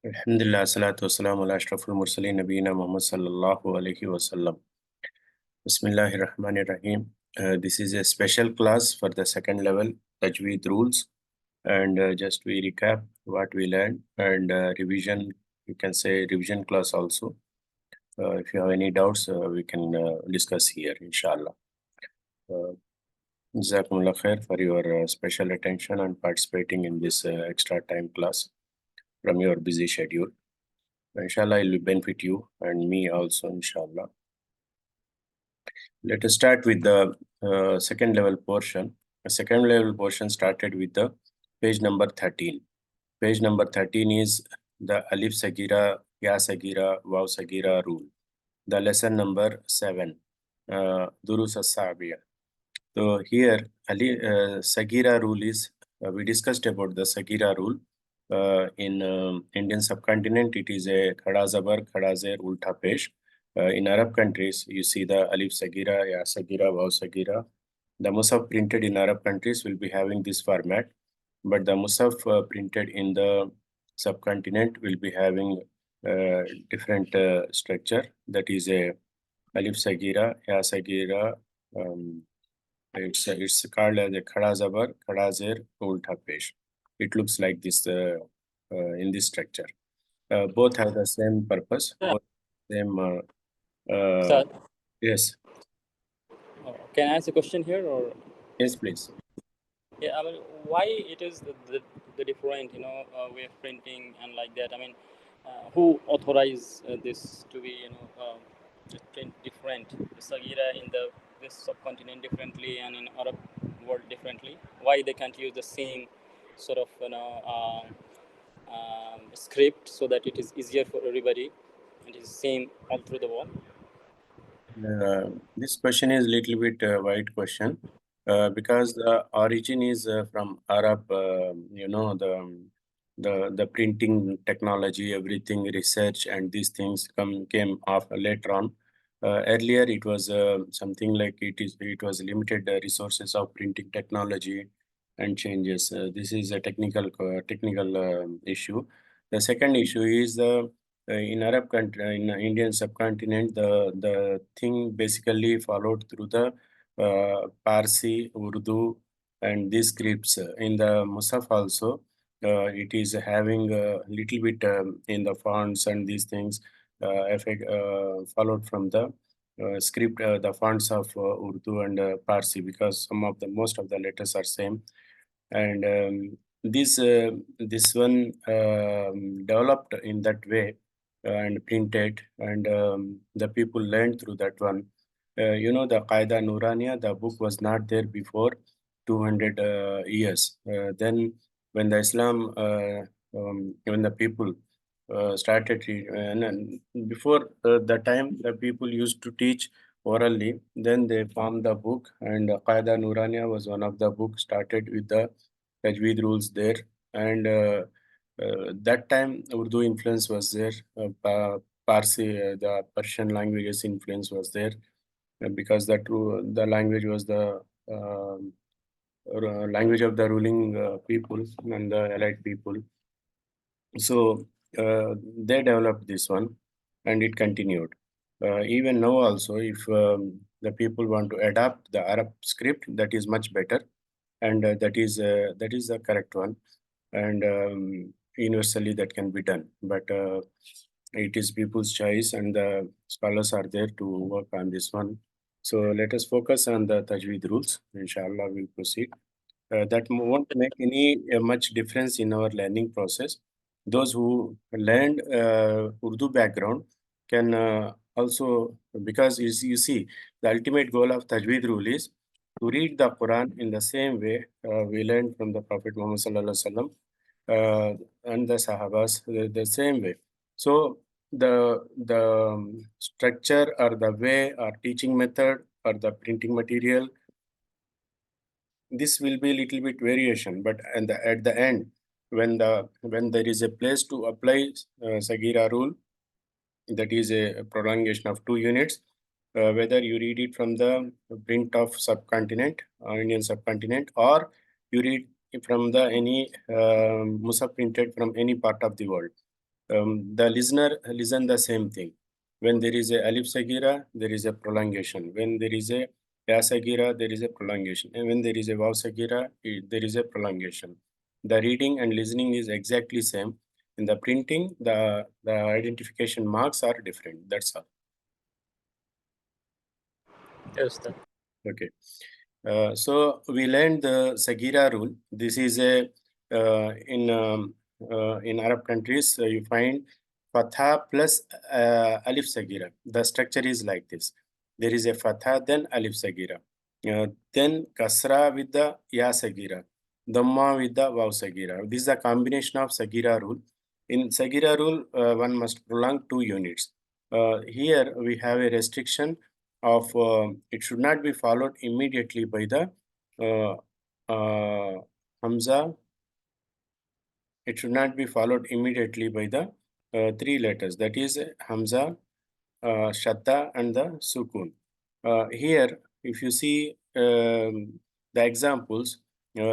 Alhamdulillah, salatu wassalamu ala ashrafil mursaleen nabiyina Muhammad sallallahu alayhi wasallam. Bismillahir Rahmanir Rahim. This is a special class for the second level Tajweed rules, and just we recap what we learned and revision. You can say revision class also. If you have any doubts, we can discuss here, inshallah. Uh, Jazakumullah khair for your special attention and participating in this extra time class from your busy schedule. Inshallah, it will benefit you and me also, inshallah. Let us start with the second level portion. The second level portion started with the page number 13. Page number 13 is the Alif Sagira, Ya Sagira, Waw Sagira rule. The lesson number 7, Durus As-Sabiya. So here, Sagira rule is, we discussed about the Sagira rule. In Indian subcontinent, it is a Khada Zabar, Khada Zer, Ulta Pesh. In Arab countries, you see the Alif Sagira, Ya Sagira, Waw Sagira. The Musaf printed in Arab countries will be having this format, but the Musaf printed in the subcontinent will be having different structure. That is a Alif Sagira, Ya Sagira. It's called as a Khada Zabar, Khada Zer, Ulta Pesh. It looks like this in this structure. Both have the same purpose, Yeah. both same. Uh, Sir, yes, can I ask a question here, or yes, please. yeah, I mean, why it is the different, way of printing and like that? I mean, who authorized this to be, print different, the Sagira in the this subcontinent differently and in Arab world differently? Why they can't use the same sort of, script so that it is easier for everybody and it is same all through the world? This question is little bit wide question because the origin is from Arab. The printing technology, everything, research, and these things came off later on. Earlier, it was something like it was limited resources of printing technology and changes. This is a technical issue. The second issue is the in Arab country, in Indian subcontinent, the thing basically followed through the Parsi, Urdu, and these scripts. In the Musaf also, it is having a little bit in the fonts and these things followed from the script, the fonts of Urdu and Parsi, because some of the most of the letters are same, and this one developed in that way and printed, and the people learned through that one. The Qaida Nuraniya, the book was not there before 200 years. Then when the Islam, when the people started, and before the time the people used to teach orally, then they formed the book, and Qaida Nuraniya was one of the books started with the Tajweed rules there. And that time Urdu influence was there, Parsi, the Persian languages influence was there, because the language was the language of the ruling people and the allied people. So they developed this one, and it continued. Even now also, if the people want to adapt the Arab script, that is much better, and that is the correct one, and universally that can be done. But it is people's choice, and the scholars are there to work on this one. So let us focus on the Tajweed rules. Inshallah, we'll proceed. That won't make any much difference in our learning process. Those who learned Urdu background can also, because you see, the ultimate goal of Tajweed rule is to read the Quran in the same way we learned from the Prophet Muhammad Sallallahu Alaihi Wasallam and the Sahabas, the same way. So the structure or the way or teaching method or the printing material, this will be a little bit variation, but at the end, when there is a place to apply Sagira rule, that is a prolongation of 2 units, whether you read it from the print of subcontinent, Indian subcontinent, or you read from the any Musaf printed from any part of the world. The listener listen the same thing. When there is a alif sagira, there is a prolongation. When there is a ya sagira, there is a prolongation. And when there is a vav sagira, there is a prolongation. The reading and listening is exactly same. In the printing, the identification marks are different. That's all. Yes, that. Okay. So we learned the Sagira rule. This is a in Arab countries you find Fatha plus Alif Sagira. The structure is like this. There is a Fatha, then Alif Sagira, then Kasra with the Ya Sagira, Dhamma with the Vav Sagira. This is a combination of Sagira rule. In Sagira rule, one must prolong 2 units. Here we have a restriction of it should not be followed immediately by the uh, Hamza. It should not be followed immediately by the 3 letters, that is Hamza, Shadda, and the Sukun. Here, if you see the examples,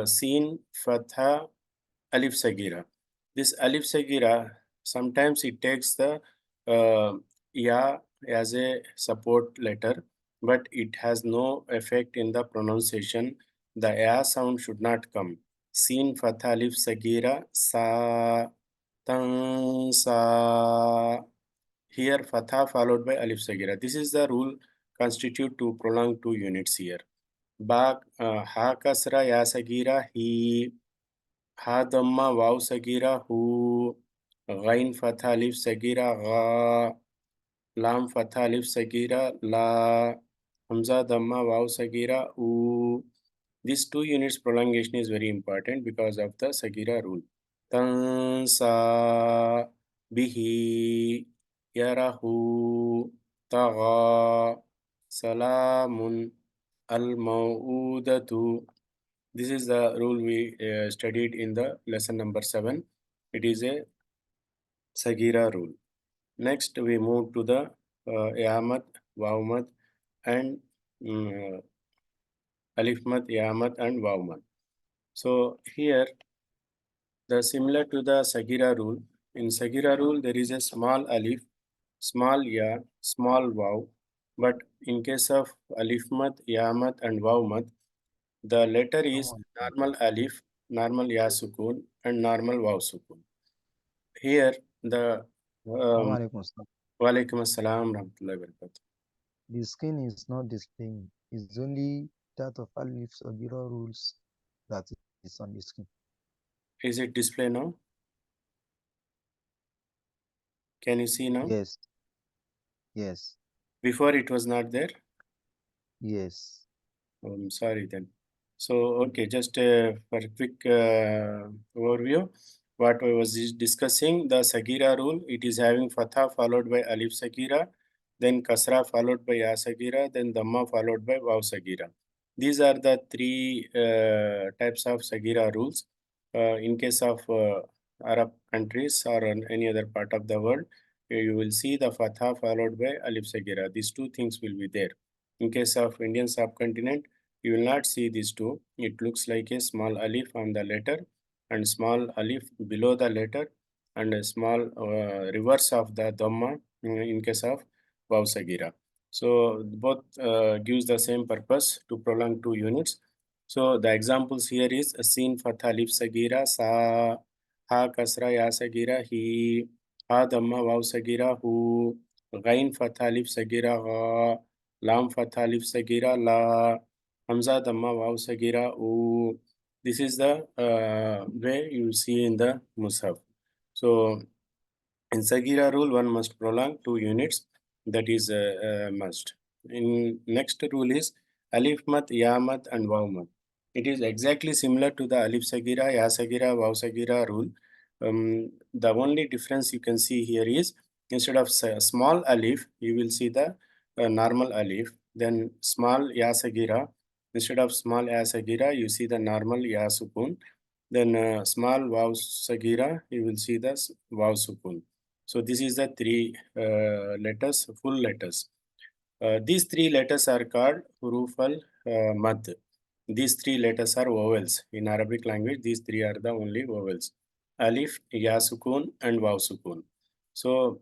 Sin, Fatha, Alif Sagira. This Alif Sagira, sometimes it takes the uh, Ya as a support letter, but it has no effect in the pronunciation. The Ya sound should not come. Sin, Fatha, Alif Sagira, Sa, Tang, Sa. Here, Fatha followed by Alif Sagira. This is the rule constitute to prolong 2 units here. Ba, Ha Kasra, Ya Sagira, He. हा दम्मा वाव सगीरा who, gain फतह अलिफ सगीरा गा, लाम फतह अलिफ सगीरा ला, हमजा दम्मा वाव सगीरा उ. These 2 units prolongation is very important because of the Sagira rule. Tansa bihi yarahu tagha salamun al-mau'udatu. This is the rule we studied in the lesson number 7. It is a Sagira rule. Next, we move to the Yamat, Wawmat, and um, Alifmat, Yamat, and Wawmat. So here, the similar to the Sagira rule. In Sagira rule, there is a small alif, small ya, small waw. But in case of Alifmat, Yamat, and Wawmat, the letter is normal alif, normal ya sukun, and normal waw sukun. Here, the Alaikum salam. Walaikum assalam rahmatullahi wa barakatuh. The screen is not displaying. It's only that of Alif Sagira rules that is on the screen. Is it display now? Can you see now? Yes. Yes. Before it was not there? Yes. I'm sorry then. So, okay, just for a quick overview, what I was discussing, the Sagira rule, it is having Fatha followed by Alif Sagira, then Kasra followed by Ya Sagira, then Dhamma followed by Vav Sagira. These are the 3 types of Sagira rules. In case of Arab countries or on any other part of the world, you will see the Fatha followed by Alif Sagira. These 2 things will be there. In case of Indian subcontinent, you will not see these 2. It looks like a small alif on the letter and small alif below the letter and a small reverse of the dhamma in case of vav sagira. So both gives the same purpose to prolong 2 units. So the examples here is sin fatha alif sagira sa, ha kasra ya sagira hi, ha dhamma vav sagira hu, ghain fatha alif sagira gha, lam fatha alif sagira la, hamza dhamma vav sagira u. This is the way you see in the mushaf. So in Sagira rule, one must prolong 2 units. That is must. In next rule is Alif mat, Ya mat, and Waw mat. It is exactly similar to the Alif Sagira, Ya Sagira, Waw Sagira rule. The only difference you can see here is instead of small alif, you will see the normal alif. Then small Ya Sagira, instead of small Ya Sagira, you see the normal Ya Sukun. Then small Waw Sagira, you will see the Waw Sukun. So this is the 3 letters, full letters. These 3 letters are called huruf al-mad. These 3 letters are vowels. In Arabic language, these 3 are the only vowels. Alif, Ya sukun, and Waw sukun. So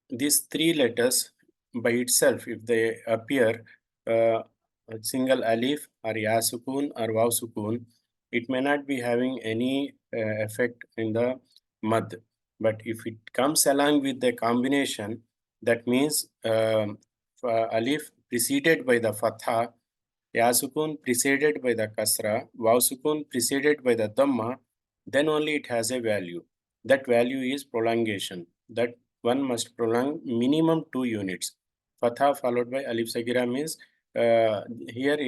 these three letters by itself, if they appear uh, a single alif or ya sukun or waw sukun, it may not be having any effect in the mad. But if it comes along with the combination, that means alif preceded by the fatha, ya sukun preceded by the kasra, waw sukun preceded by the dhamma, then only it has a value. That value is prolongation. That one must prolong minimum 2 units. Fatha followed by alif sagira means here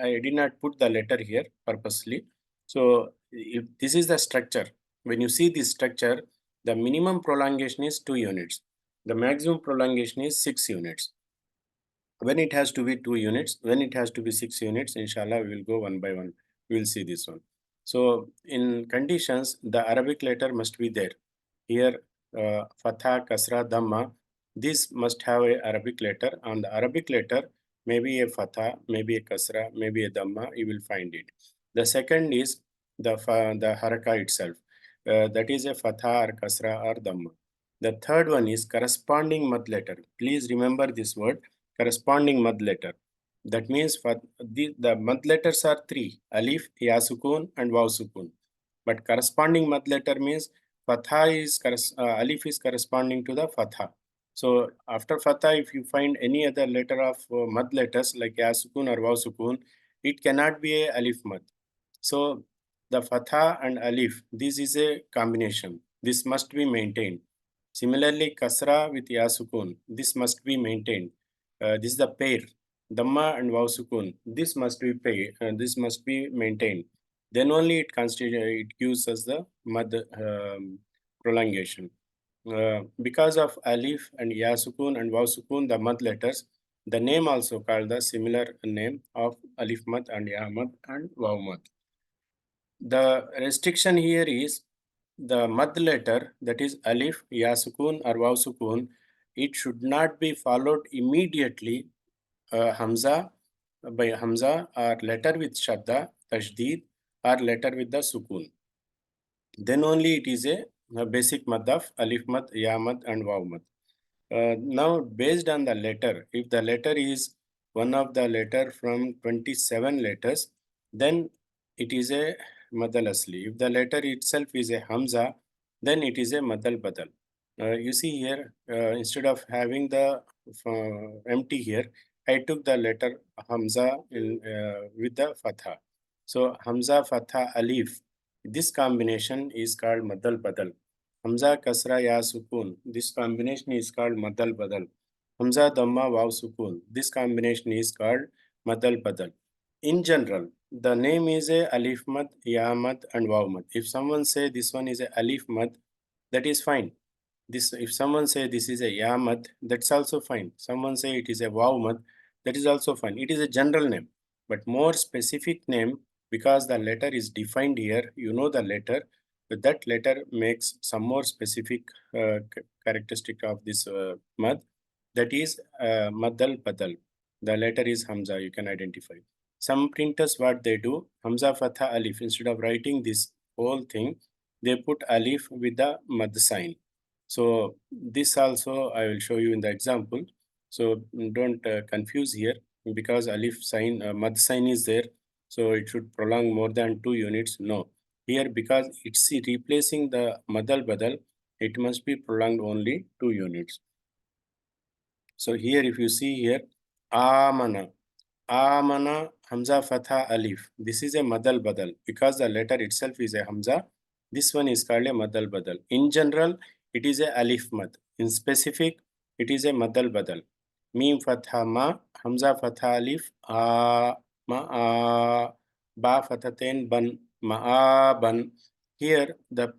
I did not put the letter here purposely. So if this is the structure, when you see this structure, the minimum prolongation is 2 units. The maximum prolongation is 6 units. When it has to be 2 units, when it has to be 6 units, inshallah we will go one by one. We will see this one. So in conditions, the Arabic letter must be there. Here fatha, kasra, dhamma, this must have a Arabic letter. On the Arabic letter, maybe a fatha, maybe a kasra, maybe a dhamma, you will find it. The second is the haraka itself. That is a fatha or kasra or dhamma. The third one is corresponding mad letter. Please remember this word, corresponding mad letter. That means for the mad letters are three: alif, ya sukun, and waw sukun. But corresponding mad letter means fatha is alif is corresponding to the fatha. So after fatha, if you find any other letter of mad letters like ya sukun or waw sukun, it cannot be a alif mad. So the fatha and alif, this is a combination. This must be maintained. Similarly, kasra with ya sukun, this must be maintained. This is the pair. Dhamma and waw sukun, this must be this must be maintained. Then only it gives us the mad prolongation. Because of alif and ya sukun and waw sukun, the mad letters, the name also called the similar name of alif mad and ya mad and waw mad. The restriction here is the mad letter, that is alif, ya sukun or waw sukun, it should not be followed immediately hamza by hamza or letter with shadda, tashdid or letter with the sukun. Then only it is a basic mad of alif mad, ya mad and waw mad. Now, based on the letter, if the letter is one of the letter from 27 letters, then it is a madal asli. If the letter itself is a hamza, then it is a madal badal. You see here, instead of having the empty here, I took the letter hamza with the fatha. So hamza, fatha, alif. This combination is called madal badal. Hamza, kasra, ya, sukun. This combination is called madal badal. Hamza, dhamma, waw, sukun. This combination is called madal badal. In general, the name is a alif mad, ya mad, and waw mad. If someone say this one is a alif mad, that is fine. This, if someone say this is a ya mad, that's also fine. Someone say it is a waw mad, that is also fine. It is a general name, but more specific name, because the letter is defined here. You know the letter, but that letter makes some more specific characteristic of this mad. That is madal badal. The letter is hamza. You can identify. Some printers, what they do, hamza fatha alif, instead of writing this whole thing, they put alif with the mad sign. So this also I will show you in the example. So don't confuse here, because alif sign, mad sign is there. So it should prolong more than 2 units. No, here because it's replacing the madal badal, it must be prolonged only 2 units. So here if you see here, amana. Amana, Hamza, Fatha, Alif. This is a Madal Badal. Because the letter itself is a Hamza, this one is called a Madal Badal. In general, it is a Alif Mad. In specific, it is a Madal Badal. Mim Fatha Ma, Hamza Fatha Alif, A, Ma, A, Ba Fathatain Ban, Ma, A, Ban. Here, the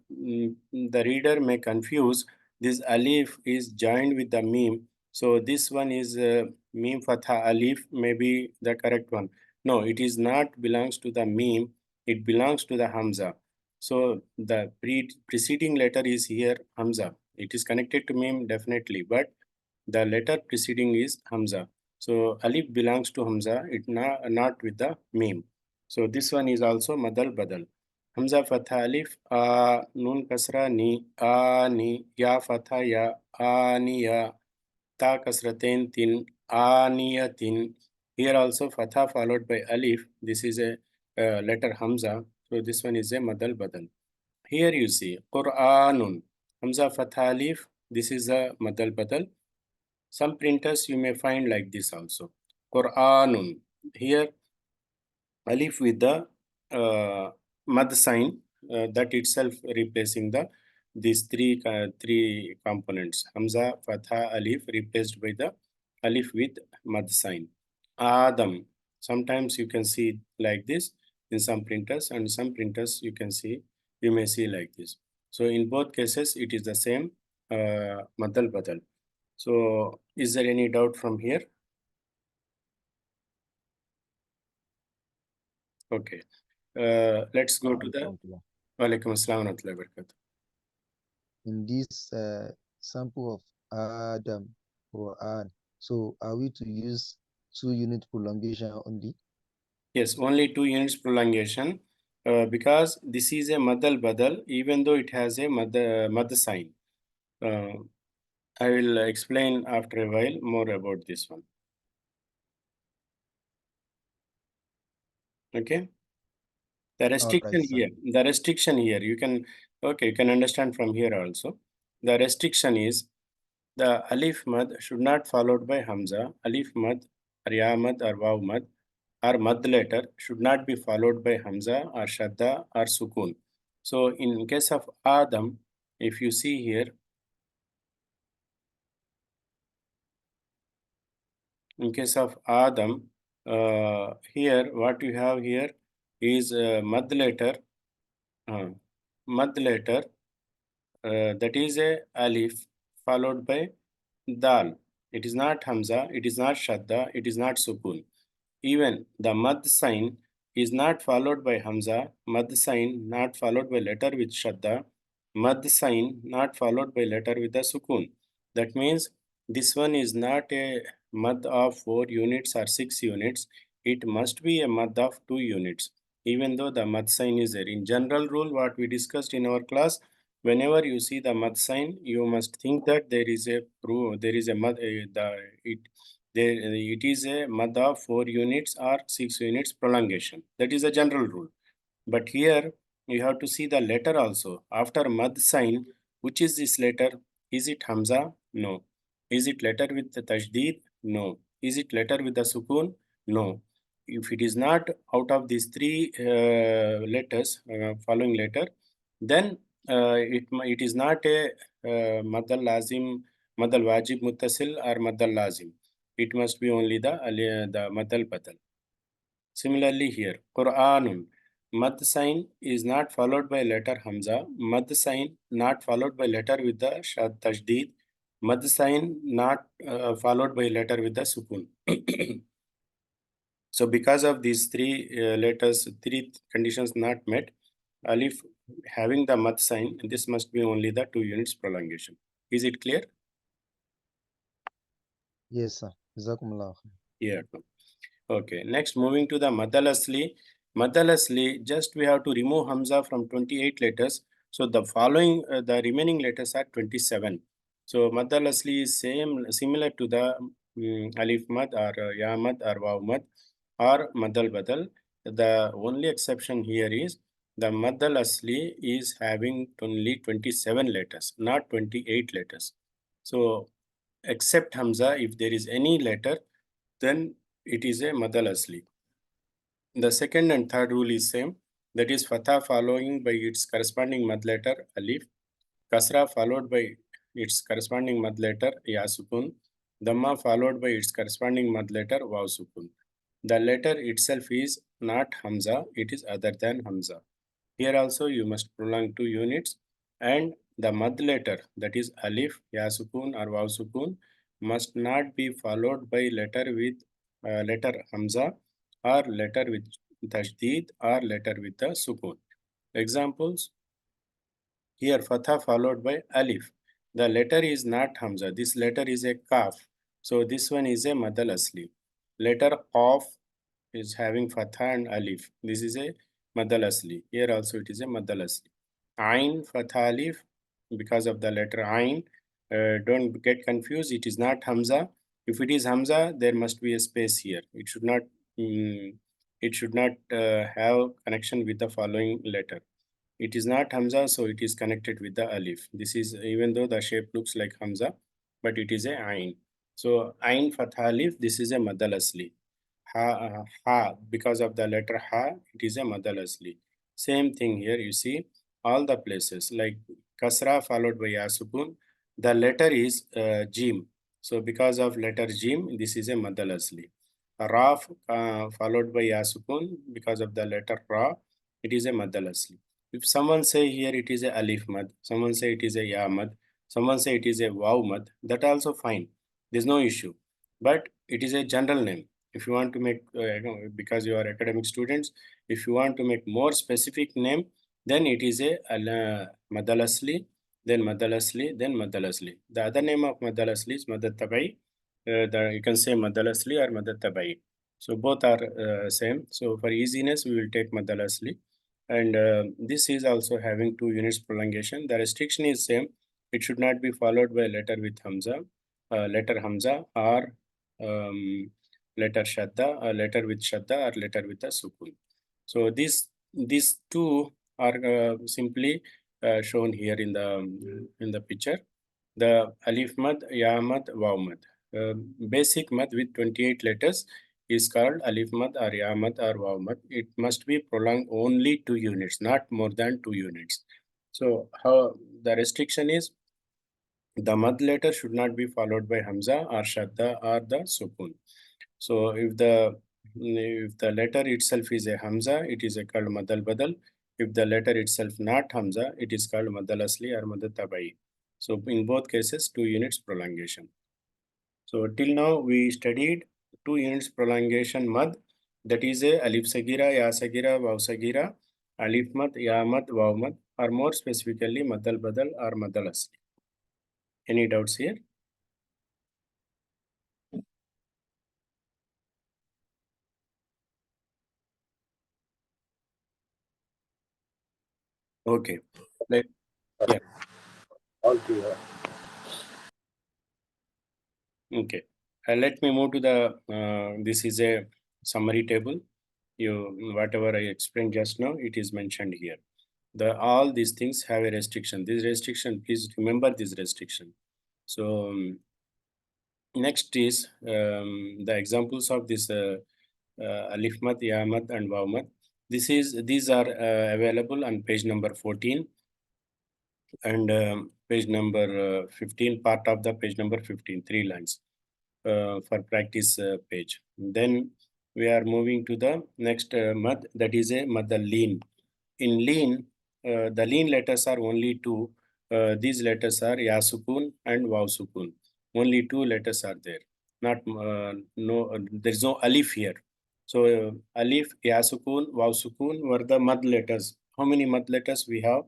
reader may confuse this Alif is joined with the Mim. So this one is meme fatha alif, may be the correct one. No, it is not belongs to the meme. It belongs to the hamza. So the preceding letter is here hamza. It is connected to meme definitely, but the letter preceding is hamza. So alif belongs to hamza. It not with the meme. So this one is also madal badal. Hamza fatha alif, a, nun kasra ni, a ni, ya fatha ya, aniya, ta kasratain tin, aniyatin. Here also fatha followed by alif. This is a letter Hamza. So this one is a madal badal. Here you see Qur'anun. Hamza fatha alif. This is a madal badal. Some printers you may find like this also. Qur'anun. Here alif with the mad sign, that itself replacing the these three components. Hamza, fatha, alif replaced by the alif with mad sign. Adam. Sometimes you can see like this in some printers, and some printers you may see like this. So in both cases it is the same madal badal. So is there any doubt from here? Okay. Let's go to the Walaikum Assalam wa rahmatullahi wa barakatuh. In this sample of Adam Quran, so are we to use 2 unit prolongation only? Yes, only 2 units prolongation, because this is a madal badal, even though it has a mad sign. Uh, I will explain after a while more about this one. Okay. The restriction Sir. here, you can understand from here also. The restriction is the alif mad should not followed by hamza. Alif mad or ya mad or waw mad or mad letter should not be followed by hamza or shadda or sukun. So in case of Adam, if you see here, in case of Adam, here what you have here is mad letter, uh, mad letter, that is a alif followed by dal. It is not hamza, it is not shadda, it is not sukun. Even the mad sign is not followed by hamza, mad sign not followed by letter with shadda, mad sign not followed by letter with the sukun. That means this one is not a mad of 4 units or 6 units. It must be a mad of 2 units, even though the mad sign is there. In general rule, what we discussed in our class, whenever you see the mad sign, you must think that there is a mad, it is a mad of 4 units or 6 units prolongation. That is a general rule. But here you have to see the letter also. After mad sign, which is this letter? Is it hamza? No. Is it letter with the tajdeed? No. Is it letter with the sukun? No. If it is not out of these three letters, following letter, then it is not a madal lazim, madal wajib muttasil or madal lazim. It must be only the madal badal. Similarly here, Quranun. Mad sign is not followed by letter Hamza. Mad sign not followed by letter with the Shad Tajdeed. Mad sign not followed by letter with the Sukun. So because of these three conditions not met, Alif having the mad sign, this must be only the 2 units prolongation. Is it clear? Yes, sir. Jazakumullah. Yeah. Okay, next moving to the Madal Asli. Madal Asli, just we have to remove Hamza from 28 letters. So the following, the remaining letters are 27. So Madal Asli is similar to the Alif Mad or Ya Mad or Waw Mad or Madal Badal. The only exception here is the Madal Asli is having only 27 letters, not 28 letters. So except Hamza, if there is any letter, then it is a madal asli. The second and third rule is same. That is fatha following by its corresponding mad letter alif, kasra followed by its corresponding mad letter ya sukun, dhamma followed by its corresponding mad letter waw sukun. The letter itself is not hamza, it is other than hamza. Here also you must prolong 2 units, and the mad letter, that is alif, ya sukun or waw sukun, must not be followed by letter with letter hamza or letter with tashdid or letter with the sukun. Examples, here fatha followed by alif. The letter is not hamza, this letter is a kaf. So this one is a madal asli. Letter qaf is having fatha and alif. This is a mad al asli. Here also it is a mad al asli. Ain fatha alif, because of the letter Ain. Don't get confused. It is not Hamza. If it is Hamza, there must be a space here. It should not. mm, it should not have connection with the following letter. It is not Hamza, so it is connected with the alif. This is, even though the shape looks like Hamza, but it is a Ain. So Ain fatha alif. This is a madal asli. Ha, because of the letter Ha, it is a madal asli. Same thing here. You see all the places like kasra followed by ya sukun. The letter is jim. So because of letter jim, this is a madal asli. Raf followed by ya sukun, because of the letter ra, it is a madal asli. If someone say here it is a alif mad, someone say it is a ya mad, someone say it is a waw mad, that also fine. There's no issue. But it is a general name. If you want to make, because you are academic students, if you want to make more specific name, then it is a madal asli, then madal asli, then madal asli. The other name of madal asli is madal tabai. You can say madal asli or madal tabai. So both are same. So for easiness, we will take madal asli. And this is also having 2 units prolongation. The restriction is same. It should not be followed by letter with Hamza, letter Hamza, or letter Shadda, or letter with Shadda, or letter with a Sukun. So these two are simply shown here in the picture. The Alif Mad, Ya Mad, Waw Mad. Basic Mad with 28 letters is called Alif Mad or Ya Mad or Waw Mad. It must be prolonged only 2 units, not more than 2 units. So how the restriction is, the Mad letter should not be followed by Hamza or Shadda or the Sukun. So if the letter itself is a Hamza, it is called Madal Badal. If the letter itself not Hamza, it is called Madal Asli or Madal Tabai. So in both cases, 2 units prolongation. So till now we studied 2 units prolongation mad, that is a alif sagira, ya sagira, waw sagira, alif mad, ya mad, waw mad, or more specifically madal badal or madal asli. Any doubts here? Okay. Let, yeah. All clear. Okay. Let me move to the. This is a summary table. Whatever I explained just now, it is mentioned here. All these things have a restriction. This restriction, please remember this restriction. So next is the examples of this alif mat, ya mat, and waw mat. These are available on page number 14 and page number 15, part of the page number 15, 3 lines for practice page. Then we are moving to the next mad, that is a mad lean. In lean, the lean letters are only two. These letters are ya sukun and waw sukun. Only 2 letters are there. Not no. There is no alif here. So alif, ya sukun, waw sukun were the mad letters. How many mad letters we have?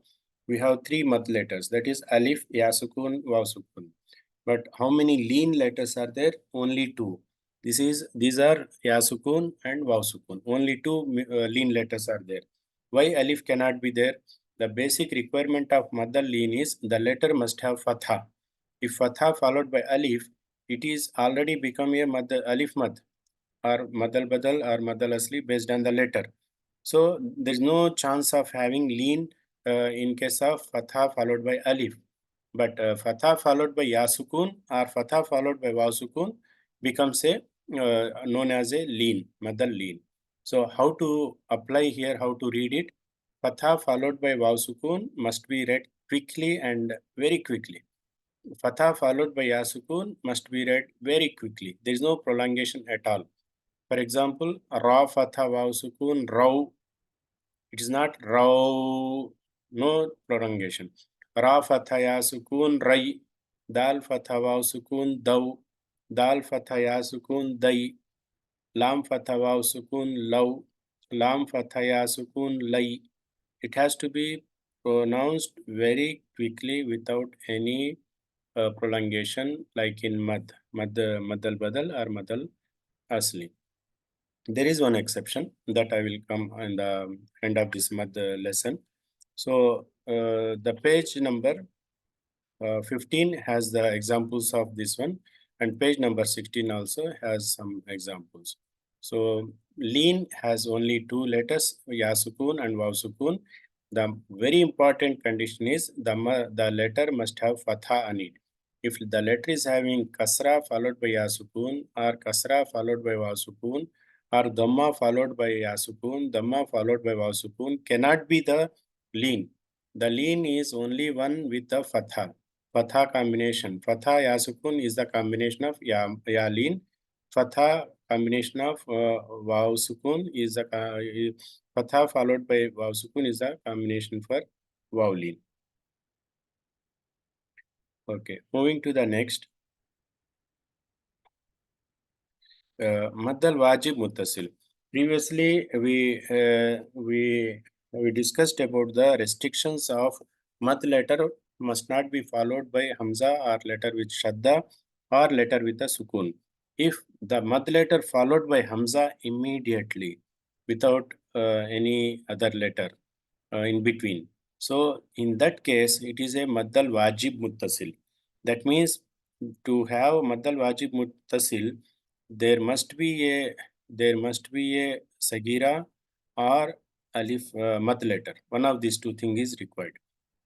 We have 3 mad letters. That is alif, ya sukun, waw sukun. But how many lean letters are there? Only 2. These are ya sukun and waw sukun. Only 2 lean letters are there. Why alif cannot be there? The basic requirement of madal lean is the letter must have fatha. If fatha followed by alif, it is already become a mad, alif mad or madal badal or madal asli based on the letter. So there's no chance of having lean in case of fatha followed by alif. But fatha followed by ya sukun or fatha followed by waw sukun becomes a known as a lean, madal lean. So how to apply here, how to read it? Fatha followed by waw sukun must be read quickly and very quickly. Fatha followed by ya sukun must be read very quickly. There is no prolongation at all. For example, ra fatha waw sukun raw. It is not raw, no prolongation. Ra fatha ya sukun rai. Dal fatha waw sukun daw. Dal fatha ya sukun dai. Lam fatha waw sukun law. Lam fatha ya sukun lai. It has to be pronounced very quickly without any prolongation, like in mad al badal or mad al asli. There is one exception that I will come in the end of this mad lesson. So the page number 15 has the examples of this one, and page number 16 also has some examples. So lean has only two letters, ya sukun and waw sukun. The very important condition is the letter must have fatha on it. If the letter is having kasra followed by ya sukun, or kasra followed by waw sukun, or dhamma followed by ya sukun, dhamma followed by waw sukun, cannot be the lean. The lean is only one with the fatha. Fatha combination. Fatha ya sukun is the combination of ya lean. Fatha combination of waw sukun is the fatha followed by waw sukun is the combination for waw lean. Okay, moving to the next. Mad al wajib muttasil. Previously, we discussed about the restrictions of mad letter must not be followed by hamza or letter with shadda or letter with a sukun. If the mad letter followed by hamza immediately without any other letter in between, so in that case it is a mad al wajib muttasil. That means to have mad al wajib muttasil, there must be a sagira or alif mad letter. One of these two things is required.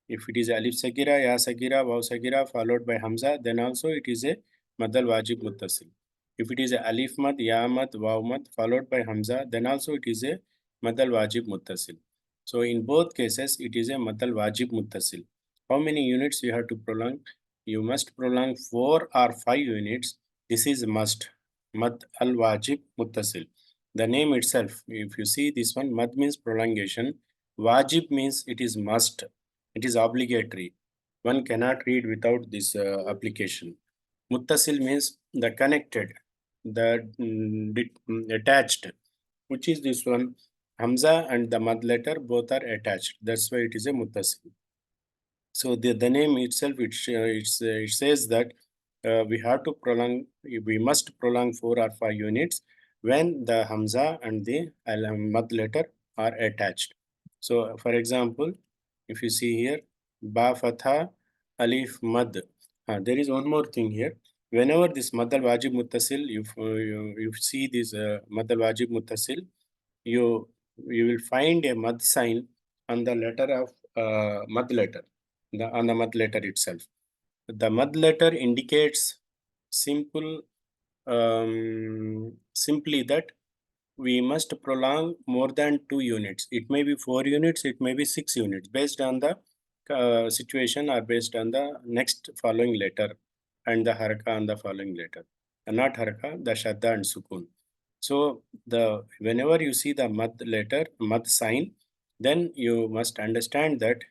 If it is alif sagira, ya sagira, waw sagira followed by hamza, then also it is a madal wajib muttasil. If it is a alif mad, ya mad, waw mad followed by hamza, then also it is a madal wajib muttasil. So in both cases, it is a madal wajib muttasil. How many units you have to prolong? You must prolong 4 or 5 units. This is must. Mad al wajib muttasil. The name itself, if you see this one, mad means prolongation. Wajib means it is must. It is obligatory. One cannot read without this application. Muttasil means the connected, the attached, which is this one. Hamza and the mad letter both are attached. That's why it is a muttasil. So the name itself, it says that we have to prolong, we must prolong 4 or 5 units when the hamza and the mad letter are attached. So for example, if you see here, ba fatha alif mad. There is one more thing here. Whenever this mad al wajib muttasil, you see this mad al wajib muttasil, you will find a mad sign on the letter of mad letter, on the mad letter itself. The mad letter indicates simply that we must prolong more than 2 units. It may be 4 units, it may be 6 units, based on the situation or based on the next following letter and the haraka on the following letter. Not haraka, the shadda and sukun. So whenever you see the mad letter, mad sign, then you must understand that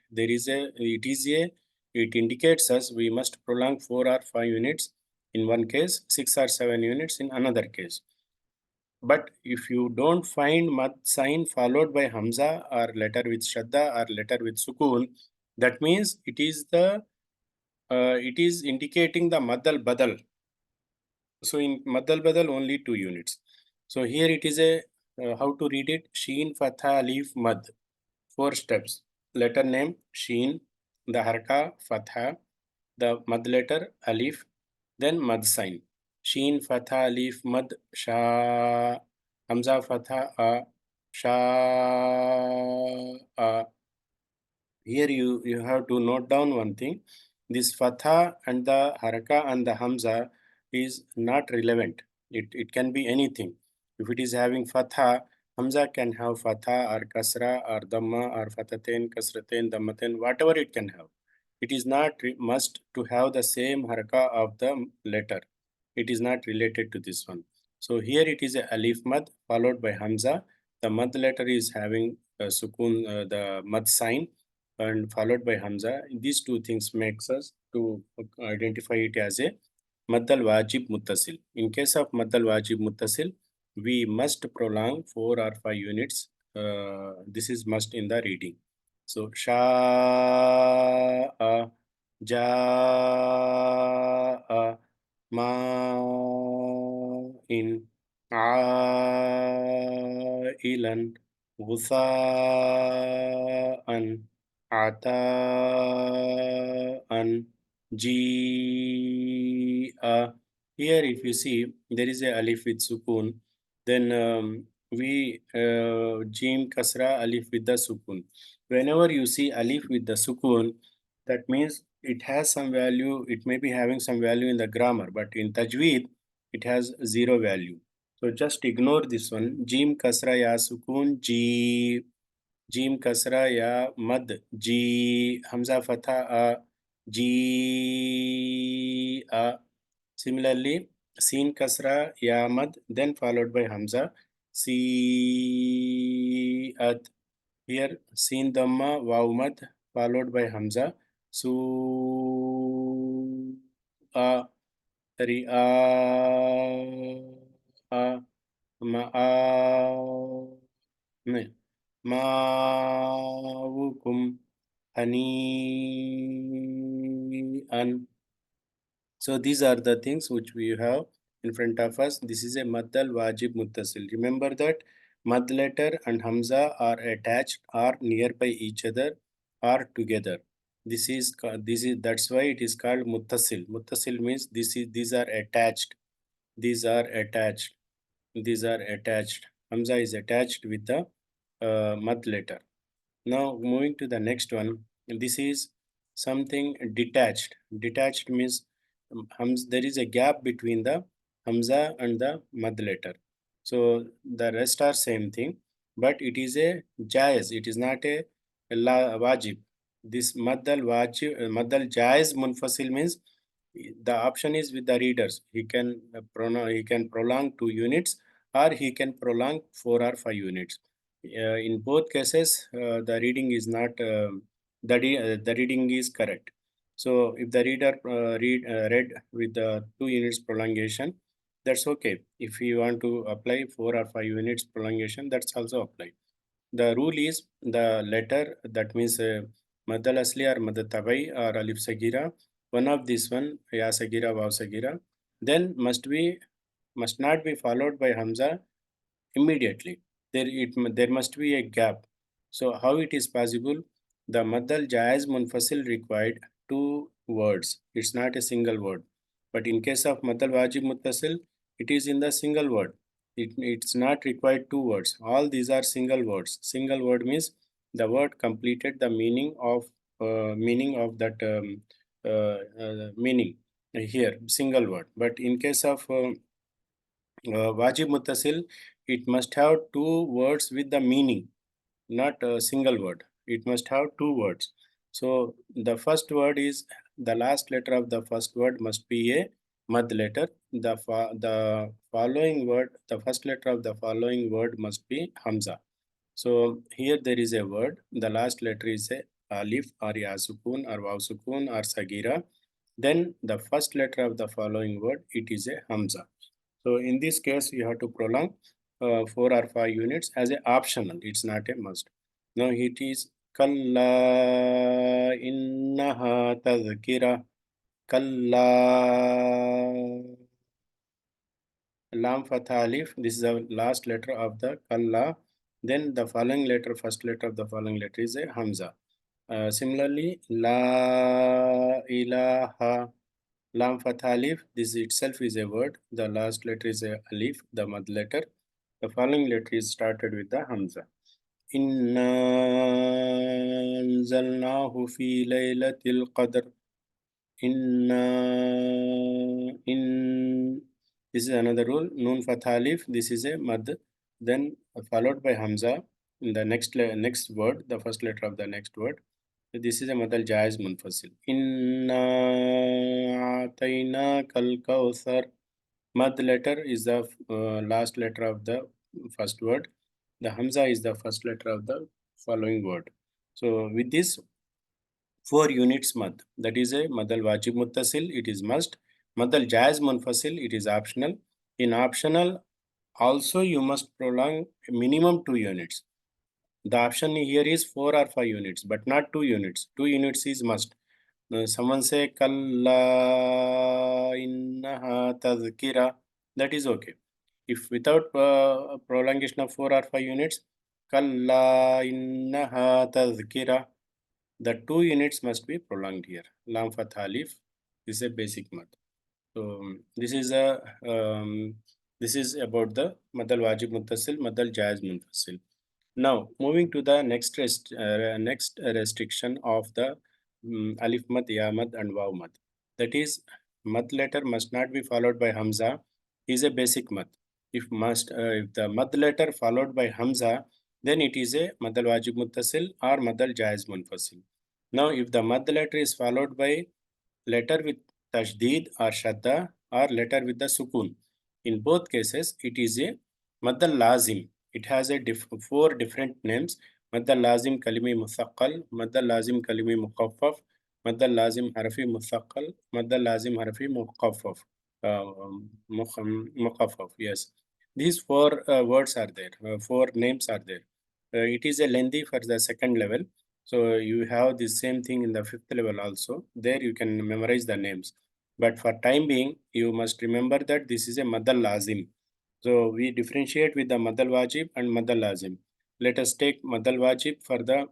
it indicates us we must prolong 4 or 5 units in one case, 6 or 7 units in another case. But if you don't find mad sign followed by hamza or letter with shadda or letter with sukun, that means it is indicating the madal badal. So in madal badal only 2 units. So here it is a how to read it: sheen, fatha, alif, mad. 4 steps. Letter name sheen, the harka fatha, the mad letter alif, then mad sign. Sheen, fatha, alif, mad, sha, hamza, fatha, a, sha, a. Here you have to note down one thing. This fatha and the haraka and the hamza is not relevant. It can be anything. If it is having fatha, hamza can have fatha or kasra or dhamma or fatatain, kasratain, dhammatain, whatever it can have. It is not must to have the same haraka of the letter. It is not related to this one. So here it is a alif mad followed by hamza. The mad letter is having sukun, the mad sign, and followed by hamza. These two things makes us to identify it as a maddal wajib muttasil. In case of maddal wajib muttasil, we must prolong 4 or 5 units. This is must in the reading. So sha, ja, ma, in, a, ثاقلا غثاء عطاء جيء. Here if you see there is a alif with sukun, then we jim kasra alif with the sukun. Whenever you see alif with the sukun, that means it has some value, it may be having some value in the grammar, but in tajweed it has zero value. So just ignore this one. Jim kasra ya sukun ji, jim kasra ya mad ji, hamza fatha a ji a. Similarly, sin kasra ya mad, then followed by hamza si at. Here sin dhamma waw mad followed by hamza su a ri a ma a नहीं मावुकुम हनीअन. So these are the things which we have in front of us. This is a maddal wajib muttasil. Remember that mad letter and hamza are attached, are nearby each other, are together. That's why it is called muttasil. Muttasil means these are attached. These are attached. These are attached. Hamza is attached with the mad letter. Now moving to the next one. This is something detached. Detached means there is a gap between the hamza and the mad letter. So the rest are same thing, but it is a jaiz. It is not a wajib. This mad al jaiz munfasil means the option is with the readers. He can prolong 2 units, or he can prolong 4 or 5 units. In both cases, the reading is not the reading is correct. So if the reader read with the 2 units prolongation, that's okay. If you want to apply 4 or 5 units prolongation, that's also apply. The rule is the letter, that means madal asli or madal tabai or alif sagira, one of this one, ya sagira, waw sagira, then must not be followed by hamza immediately. There must be a gap. So how it is possible? The madal jaiz munfasil required 2 words. It's not a single word. But in case of madal wajib muttasil, it is in the single word. It's not required 2 words. All these are single words. Single word means the word completed the meaning of that meaning here, single word. But in case of wajib muttasil, it must have 2 words with the meaning, not a single word. It must have 2 words. So the first word is the last letter of the first word must be a mad letter. The following word, the first letter of the following word must be hamza. So here there is a word. The last letter is a alif or ya sukun or waw sukun or sagira. Then the first letter of the following word, it is a hamza. So in this case, you have to prolong 4 or 5 units as a optional. It's not a must. Now it is kalla innaha tadhkira. Kalla lam fatha alif. This is the last letter of the kalla. Then the following letter, first letter of the following letter is a hamza. Similarly, la ilaha. Lam fatha alif, this itself is a word. The last letter is a alif, the mad letter. The following letter is started with the hamza. Inna anzalnahu fi laylatil qadr. Inna in. This is another rule. Nun fatha alif. This is a mad. Then followed by hamza in the next word, the first letter of the next word. This is a madal jaiz munfasil. Inna atayna kal kawthar. Mad letter is the last letter of the first word. The hamza is the first letter of the following word. So with this 4 units mad, that is a madal wajib muttasil, it is must. Madal jaiz munfasil, it is optional. In optional, also you must prolong minimum 2 units. The option here is 4 or 5 units, but not 2 units. 2 units is must. Someone say kalla innaha tadhkira. That is okay. If without prolongation of 4 or 5 units, kalla innaha tadhkira, the 2 units must be prolonged here. Lam fatha alif is a basic mad. So this is about the madal wajib muttasil, madal jaiz munfasil. Now moving to the next next restriction of the alif mad, ya mad, and waw mad. That is, mad letter must not be followed by hamza. Is a basic mad. If the mad letter followed by hamza, then it is a madal wajib muttasil or madal jaiz munfasil. Now, if the mad letter is followed by letter with tashdid or shadda or letter with the sukun, in both cases it is a mad lazim. It has a 4 different names: mad lazim kalimi musaqqal, mad lazim kalimi muqaffaf, mad lazim harfi musaqqal, mad lazim harfi muqaffaf. Muqaffaf, yes. These 4 words are there, 4 names are there. It is a lengthy for the second level. So you have the same thing in the 5th level also. There you can memorize the names. But for time being, you must remember that this is a madal lazim. So we differentiate with the madal wajib and madal lazim. Let us take madal wajib for the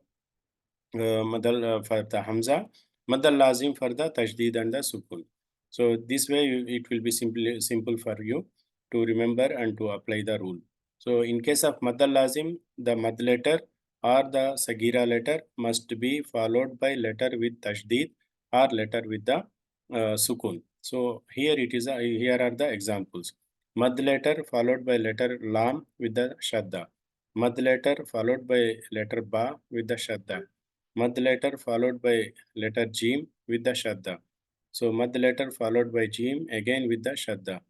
madal for the hamza, madal lazim for the tashdid and the sukun. So this way it will be simple for you to remember and to apply the rule. So in case of madal lazim, the mad letter or the sagira letter must be followed by letter with tashdid or letter with the sukun. So here it is. Here are the examples. Mad letter followed by letter lam with the shadda. Mad letter followed by letter ba with the shadda. Mad letter followed by letter jim with the shadda. So mad letter followed by jim again with the shadda.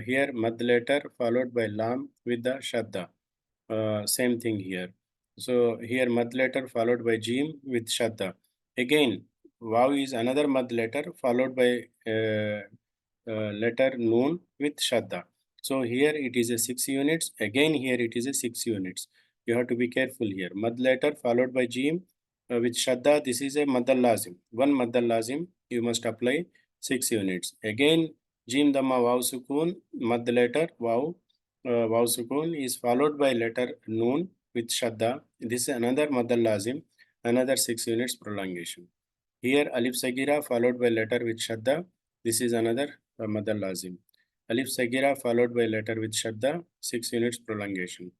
Here mad letter followed by lam with the shadda. Same thing here. So here mad letter followed by jim with shadda. Again, waw is another mad letter followed by letter noon with shadda. So here it is a 6 units. Again here it is a 6 units. You have to be careful here. Mad letter followed by jim with shadda. This is a madal lazim. One madal lazim you must apply 6 units. Again jim dhamma waw sukun mad letter waw waw sukun is followed by letter noon with shadda. This is another madal lazim, another 6 units prolongation. Here alif sagira followed by letter with shadda. This is another madal lazim. Alif sagira followed by letter with shadda, 6 units prolongation.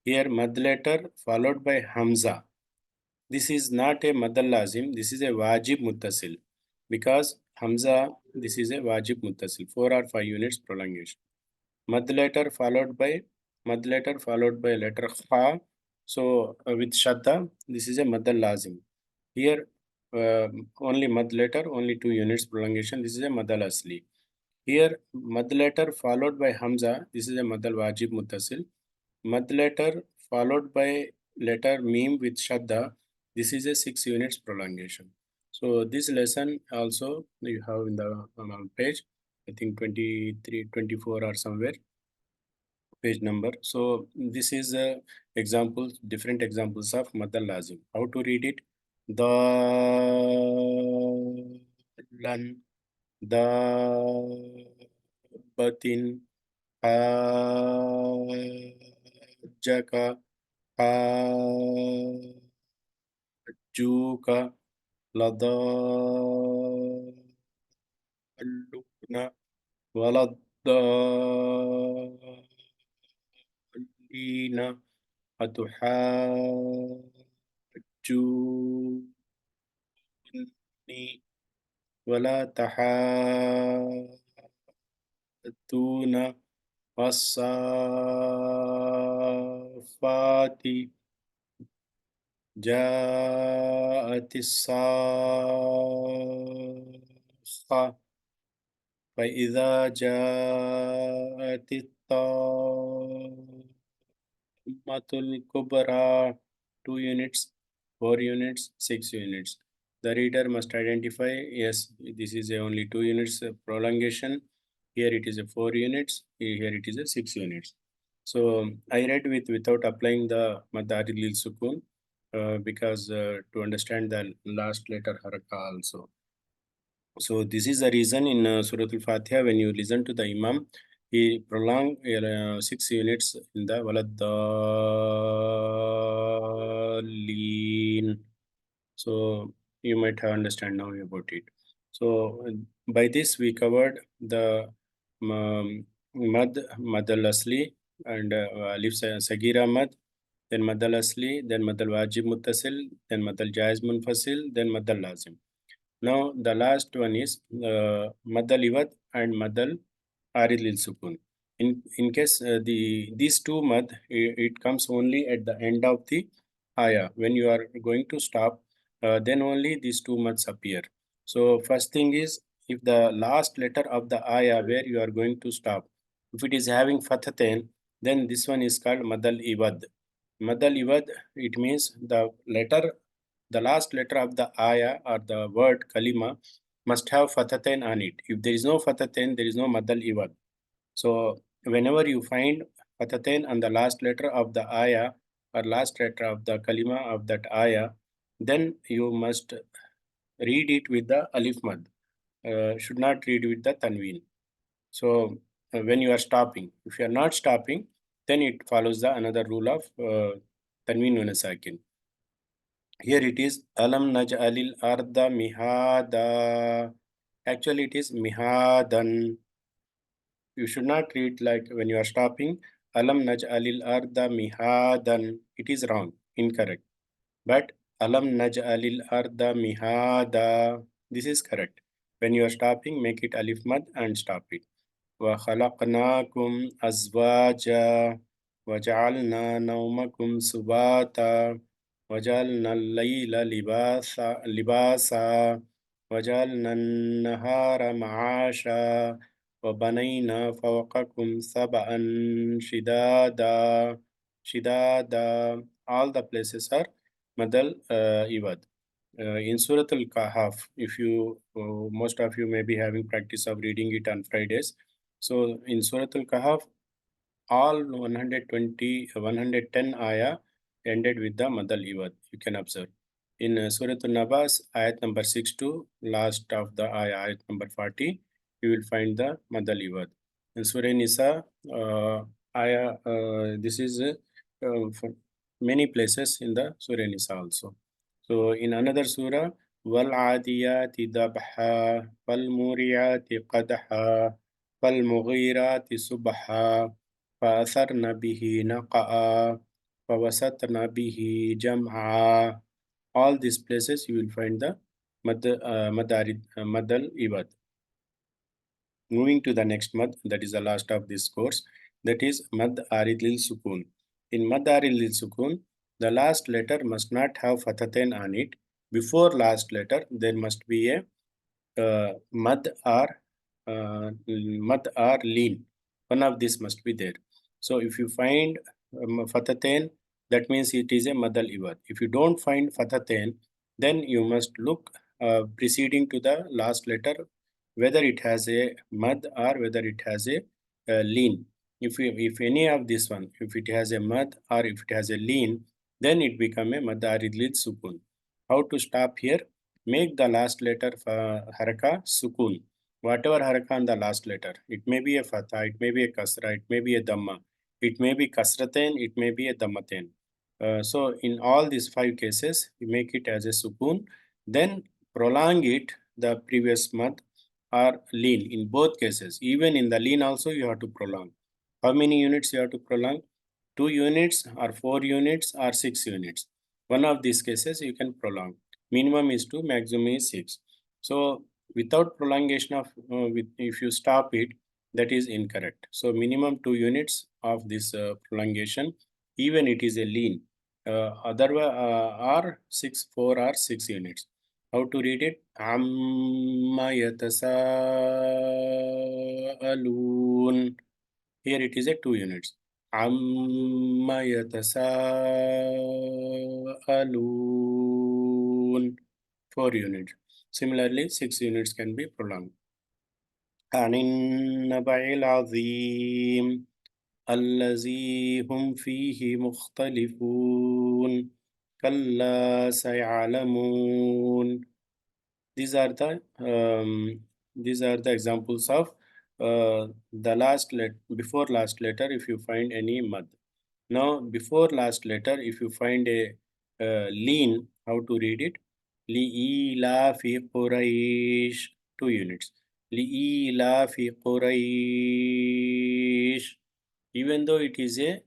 Here mad letter followed by hamza. This is not a madal lazim. This is a wajib muttasil. Because hamza, this is a wajib muttasil, 4 or 5 units prolongation. Mad letter followed by letter kha. So with shadda, this is a madal lazim. Here only mad letter, only 2 units prolongation. This is a madal asli. Here mad letter followed by hamza. This is a madal wajib muttasil. Mad letter followed by letter mim with shadda. This is a 6 units prolongation. So this lesson also you have in the page, I think 23, 24 or somewhere, page number. So this is examples, different examples of madal lazim. How to read it? Dalan, dabatin, hajjaka, hajjuka, ladalluna, waladdallina, atuhajjuni, wala tahattuna, wasafati, جاءت الصاخة فإذا جاءت الطامة الكبرى. 2 units, 4 units, 6 units. The reader must identify, yes, this is only 2 units prolongation. Here it is a 4 units. Here it is a 6 units. So I read without applying the Madari Lil Sukun because to understand the last letter haraka also. So this is the reason in Surah Al-Fatiha when you listen to the Imam, he prolonged 6 units in the waladdallin. So you might have understand now about it. So by this we covered the mad al asli and alif sagira mad, then mad al asli, then mad al wajib muttasil, then mad al jaiz munfasil, then mad al lazim. Now the last one is mad al iwad and mad al arid lil sukun. In case these two mad, it comes only at the end of the aya. When you are going to stop, then only these two mads appear. So first thing is, if the last letter of the aya where you are going to stop, if it is having fathatain, then this one is called madal iwad. Madal iwad, it means the last letter of the aya or the word kalima must have fathatain on it. If there is no fathatain, there is no madal iwad. So whenever you find fathatain on the last letter of the ayah or last letter of the kalima of that ayah, then you must read it with the alif mad. Should not read with the tanween. So when you are stopping, if you are not stopping, then it follows the another rule of tanween nun sakin. Here it is alam naj'alil arda mihada. Actually, it is mihadan. You should not read like when you are stopping, Alam naj'alil arda mihadan. It is wrong, incorrect. But Alam naj'alil arda mihada. This is correct. When you are stopping, make it alif mad and stop it. وَخَلَقْنَاكُمْ أَزْوَاجًا وَجَعَلْنَا نَوْمَكُمْ سُبَاتًا وَجَعَلْنَا اللَّيْلَ لِبَاسًا وَجَعَلْنَا النَّهَارَ مَعَاشًا وَبَنَيْنَا فَوْقَكُمْ سَبْعًا شِدَادًا. All the places are Madal Iwad. In Surat Al-Kahf, if you, most of you may be having practice of reading it on Fridays. So in Surat Al-Kahf, all 120, 110 ayah ended with the Madal Iwad. You can observe. In Surat Al-Nabas, ayat number 6 to last of the ayat number 40, you will find the Madal Iwad. In Surah Nisa, this is for many places in the Surah Nisa also. So in another surah, وَالْعَادِيَاتِ دَبْحًا فَالْمُورِيَاتِ قَدْحًا فَالْمُغِيرَاتِ صُبْحًا فَأَثَرْنَ بِهِ نَقْعًا فَوَسَطْنَ بِهِ جَمْعًا. All these places you will find the Madal Iwad. Moving to the next mad, that is the last of this course, that is Mad Arid Lil Sukun. In Mad Arid Lil Sukun, the last letter must not have fathatain on it. Before last letter, there must be a mad or lean. One of these must be there. So if you find fathatain, that means it is a madal iwad. If you don't find fathatain, then you must look preceding to the last letter whether it has a mad or whether it has a lean. If any of this one, if it has a mad or if it has a lean, then it become a mad arid lid sukun. How to stop here? Make the last letter haraka sukun. Whatever haraka on the last letter, it may be a fatha, it may be a kasra, it may be a dhamma, it may be kasratain, it may be a dhammatain. So in all these 5 cases, you make it as a sukun, then prolong it the previous month or lean in both cases. Even in the lean also you have to prolong. How many units you have to prolong? 2 units or 4 units or 6 units. One of these cases you can prolong. Minimum is 2, maximum is 6. So without prolongation of, if you stop it, that is incorrect. So minimum 2 units of this prolongation, even it is a lean. Otherwise, or 6, 4 or 6 units. How to read it? Amma yatasaalun. Here it is a 2 units. Amma yatasaalun. 4 units. Similarly, 6 units can be prolonged. Anin naba'il azim. الذي هم فيه مختلفون كلا سيعلمون. These are the examples of the last before last letter if you find any mud. Now before last letter if you find a lean, how to read it? Li'ila fi Quraysh, 2 units. Li'ila fi Quraysh. Even though it is a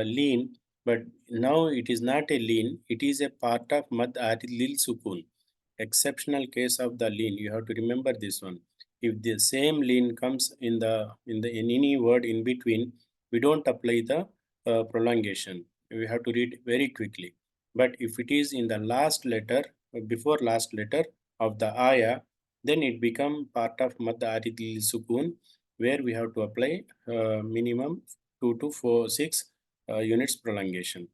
lean, but now it is not a lean, it is a part of mad arid lil sukun. Exceptional case of the lean, you have to remember this one. If the same lean comes in any word in between, we don't apply the prolongation. We have to read very quickly. But if it is in the last letter, before last letter of the ayah, then it become part of mad arid lil sukun, where we have to apply minimum 2 to 4 6 units prolongation.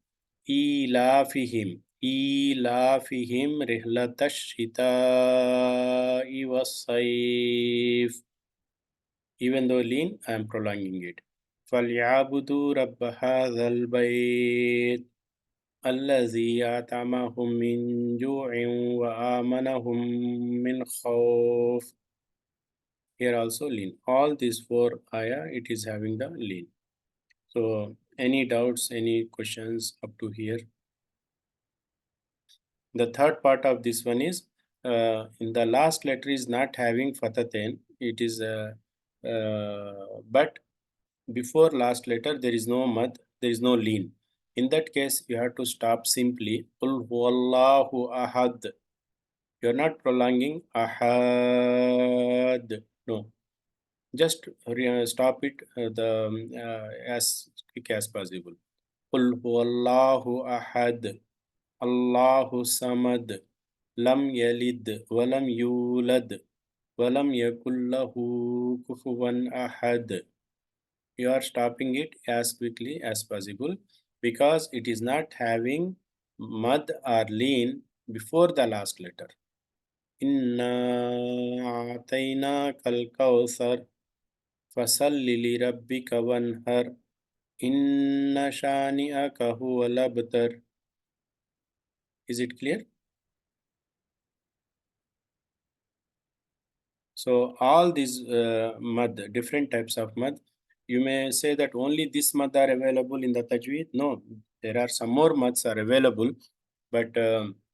إيلافهم إيلافهم رحلة الشتاء والصيف. Even though lean, I am prolonging it. فليعبدوا رب هذا البيت الذي أطعمهم من جوع وآمنهم من خوف. Here also lean. All these 4 ayah, it is having the lean. So any doubts, any questions up to here? The third part of this one is in the last letter is not having fatatain. It is but before last letter there is no mad, there is no lean. In that case, you have to stop simply. Qul huwallahu ahad. You are not prolonging ahad. No, just stop it as quick as possible. Qul huwallahu ahad. Allahu samad. Lam yalid walam yulad walam yakullahu kufuwan ahad. You are stopping it as quickly as possible because it is not having mad or lean before the last letter. Inna atayna kal kawthar fasalli li rabbika wanhar inna shani'aka huwa labtar. Is it clear? So all these mad, different types of mad, you may say that only this mad are available in the Tajweed. No, there are some more mads are available, but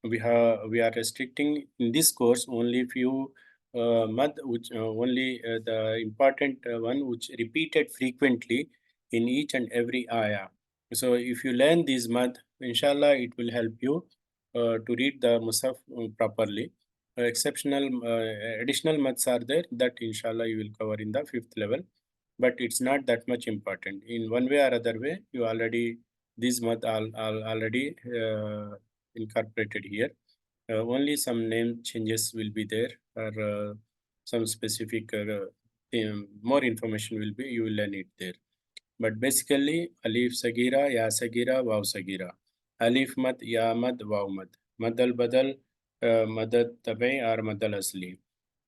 we are restricting in this course only few mad, which only the important one which repeated frequently in each and every ayah. So if you learn these mad, inshallah, it will help you to read the Musaf properly. Exceptional additional maths are there that inshallah you will cover in the 5th level, but it's not that much important. In one way or other way, you already these math are already incorporated here. Only some name changes will be there, or some specific more information will be, you will learn it there. But basically, alif sagira, ya sagira, waw sagira. Alif mad, ya mad, waw mad. Madal badal, madal tabi or madal asli.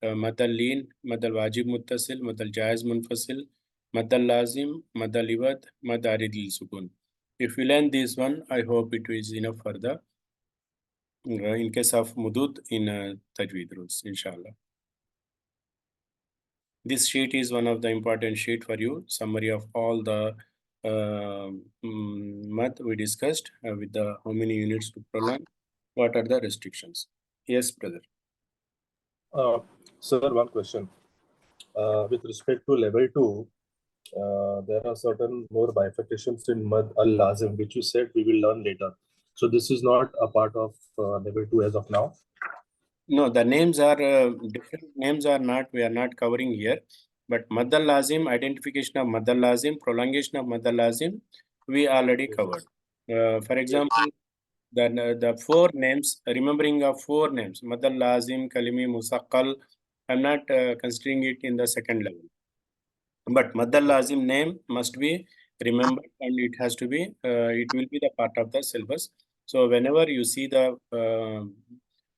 Madal leen, madal wajib muttasil, madal jaiz munfasil, madal lazim, madal iwad, mad arid lil sukun. If you learn this one, I hope it is enough for the in case of mudud in Tajweed rules, inshallah. This sheet is one of the important sheet for you. Summary of all the math we discussed with the how many units to prolong, what are the restrictions. Yes, brother. Sir, one question. With respect to level 2, there are certain more bifurcations in Mad al-Lazim, which you said we will learn later. So this is not a part of level 2 as of now. No, the names are different. Names are not, we are not covering here. But Mad al-Lazim, identification of Mad al-Lazim, prolongation of Mad al-Lazim, we already covered. For example, the 4 names, remembering of 4 names, Mad al-Lazim, Kalimi, Musaqqal, I'm not considering it in the second level. But Mad al-Lazim name must be remembered, and it has to be, it will be the part of the syllabus. So whenever you see the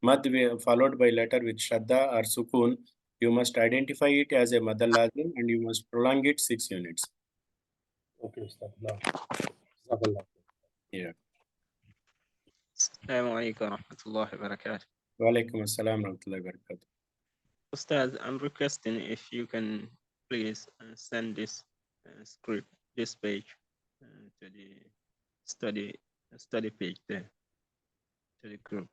Mad followed by letter with Shadda or Sukun, you must identify it as a Mad al-Lazim and you must prolong it 6 units. Okay, Astaghfirullah. Yeah. السلام عليكم ورحمة الله وبركاته. Wa alaikum assalam wa rahmatullahi wa barakatuh. Ustaz, I'm requesting if you can please send this script, this page, to the study page there, to the group.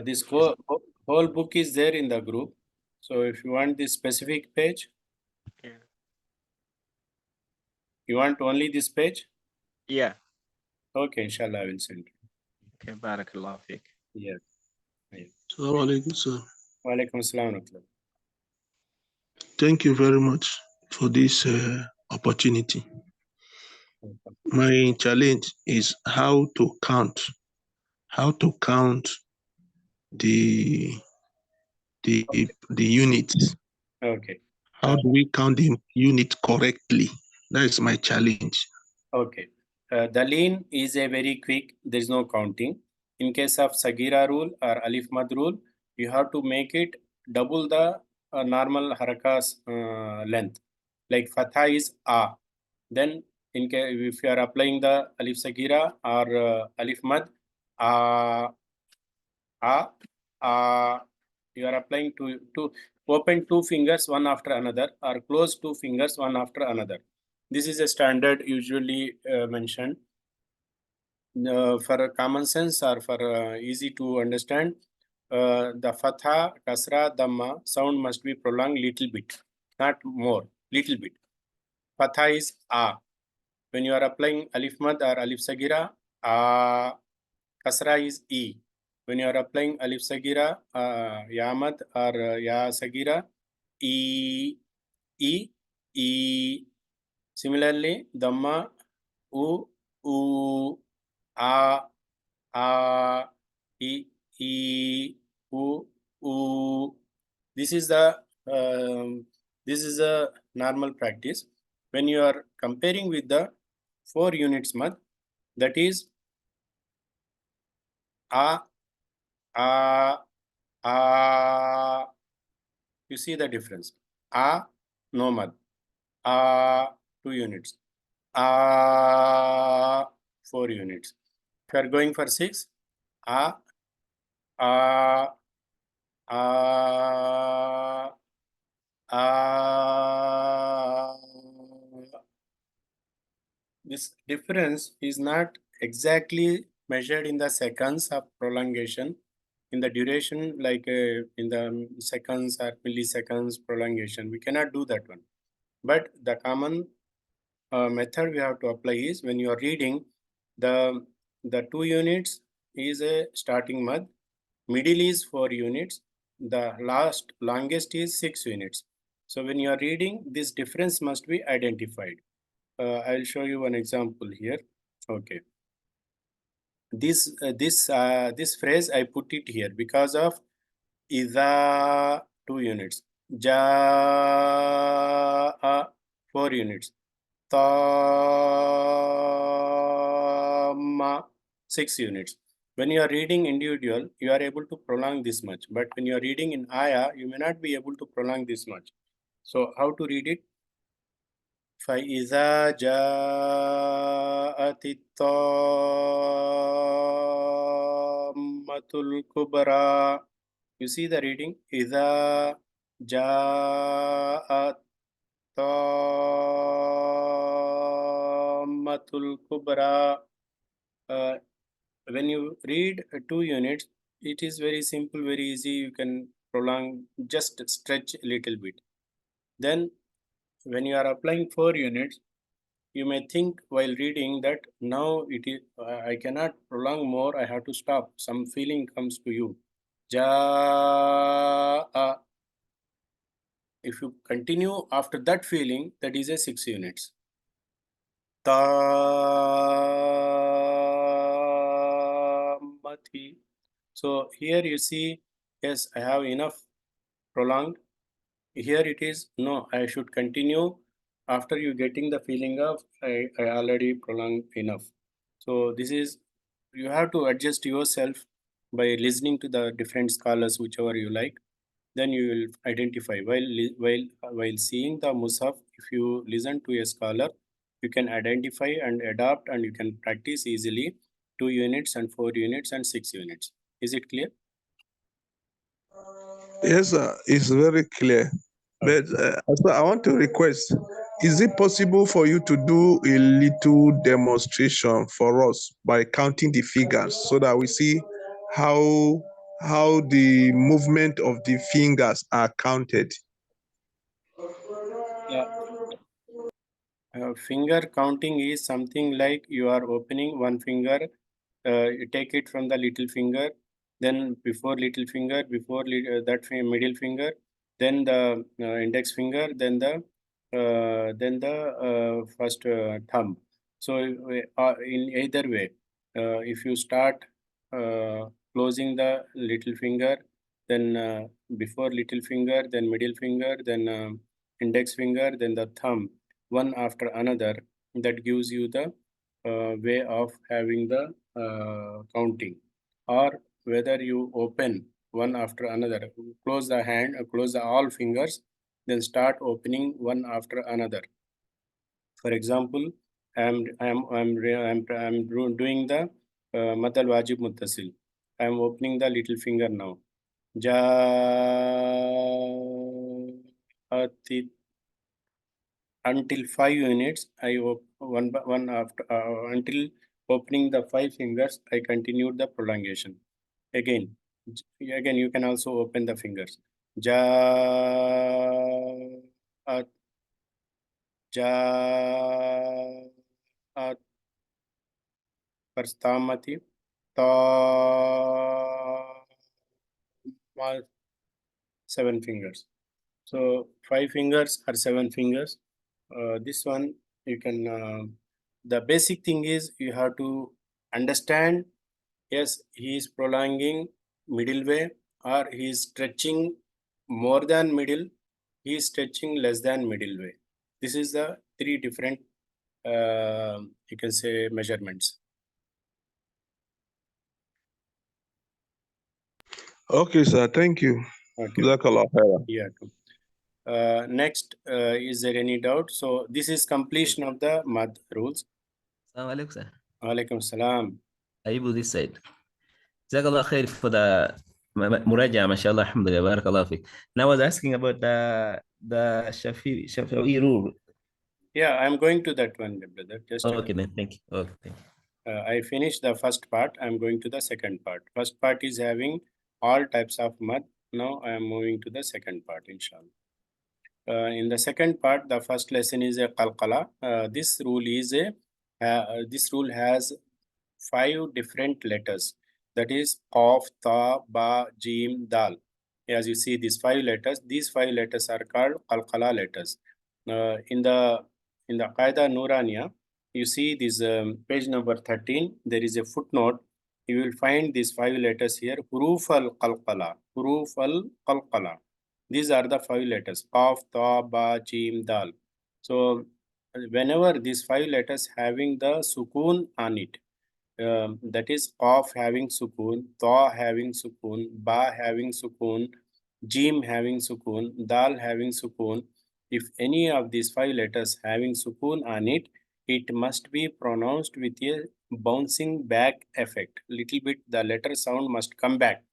This whole book is there in the group. So if you want this specific page, Yeah. you want only this page? Yeah. Okay, inshallah, I will send you. Okay, barakallah fiqh. Yes. Assalamu alaikum, sir. Wa alaikum assalam wa rahmatullah. Thank you very much for this opportunity. My challenge is how to count the units. Okay. How do we count the unit correctly? That is my challenge. Okay. The lean is a very quick, there is no counting. In case of Sagira rule or Alif Mad rule, you have to make it double the normal harakas length. Like Fatha is A. Then in case if you are applying the Alif Sagira or Alif Mad, A, you are applying to open two fingers one after another or close two fingers one after another. This is a standard usually mentioned. For common sense or for easy to understand, the fatha, kasra, dhamma sound must be prolonged little bit, not more, little bit. Fatha is a. When you are applying alif mad or alif sagira, a. Kasra is e. When you are applying alif sagira, ya mad or ya sagira, e, e, e. Similarly, dhamma, u, a, e, u. This is a normal practice. When you are comparing with the 4 units mad, that is a, you see the difference. A, no mad. A, 2 units. A, 4 units. If you are going for 6, a, this difference is not exactly measured in the seconds of prolongation, in the duration, like in the seconds or milliseconds prolongation. We cannot do that one. But the common method we have to apply is when you are reading, the 2 units is a starting mud, middle is 4 units, the longest is 6 units. So when you are reading, this difference must be identified. I'll show you one example here. Okay. This phrase I put it here because of Iza 2 units, Ja 4 units, Tamma 6 units. When you are reading individual, you are able to prolong this much. But when you are reading in Aya, you may not be able to prolong this much. So how to read it? فَإِذَا جَاءَتِ الطَّامَّةُ الْكُبْرَى. You see the reading? إِذَا جَاءَتْ طَامَّةُ الْكُبْرَى. When you read 2 units, it is very simple, very easy. You can prolong, just stretch a little bit. Then when you are applying 4 units, you may think while reading that now it is I cannot prolong more, I have to stop. Some feeling comes to you. Ja. If you continue after that feeling, that is a 6 units. Tammati. So here you see, yes, I have enough prolonged. Here it is, no, I should continue after you getting the feeling of I already prolonged enough. So this is, you have to adjust yourself by listening to the different scholars, whichever you like. Then you will identify while seeing the Musaf. If you listen to a scholar, you can identify and adapt, and you can practice easily 2 units and 4 units and 6 units. Is it clear? Yes, sir. It's very clear. But so I want to request, is it possible for you to do a little demonstration for us by counting the fingers so that we see how the movement of the fingers are counted? Yeah. Finger counting is something like you are opening one finger, you take it from the little finger, then before little finger, before middle finger, then the index finger, then the first thumb. So in either way, if you start closing the little finger, then before little finger, then middle finger, then index finger, then the thumb, one after another, that gives you the way of having the counting. Or whether you open one after another, close the hand, close the all fingers, then start opening one after another. For example, I'm doing the Madal Wajib Muttasil. I'm opening the little finger now. Ja until 5 units I one after until opening the five fingers I continued the prolongation. Again, again you can also open the fingers. Ja at ja at Parstamati ta 7 fingers. So 5 fingers or 7 fingers. This one you can. The basic thing is you have to understand. Yes, he is prolonging middle way, or he is stretching more than middle. He is stretching less than middle way. This is the three different. You can say measurements. Okay, sir. Thank you. Okay. Jazakallah khairan. Yeah. Next, is there any doubt? So this is completion of the mad rules. Assalamu alaikum, sir. Alaikum salam. Ayibu this side. Jazakallah khair for the muraja, mashallah, alhamdulillah, barakallah fiqh. Now I was asking about the Shafi'i rule. Yeah, I'm going to that one, brother. Just Okay, then, thank you. Okay, thank you. I finished the first part. I'm going to the second part. First part is having all types of mad. Now I am moving to the second part, inshallah. In the second part, the first lesson is a qalqala. This rule is this rule has 5 different letters. That is qaf, ta, ba, jim, dal. As you see, these 5 letters. These 5 letters are called qalqala letters. In the Qaida Nuraniya, you see this page number 13. There is a footnote. You will find these 5 letters here. Huruf al qalqala. Huruf al qalqala. These are the 5 letters: Qaf, Ta, Ba, Jim, Dal. So whenever these 5 letters having the sukoon on it, that is Qaf having sukoon, Ta having sukoon, Ba having sukoon, Jim having sukoon, Dal having sukoon. If any of these 5 letters having sukoon on it, it must be pronounced with a bouncing back effect. Little bit the letter sound must come back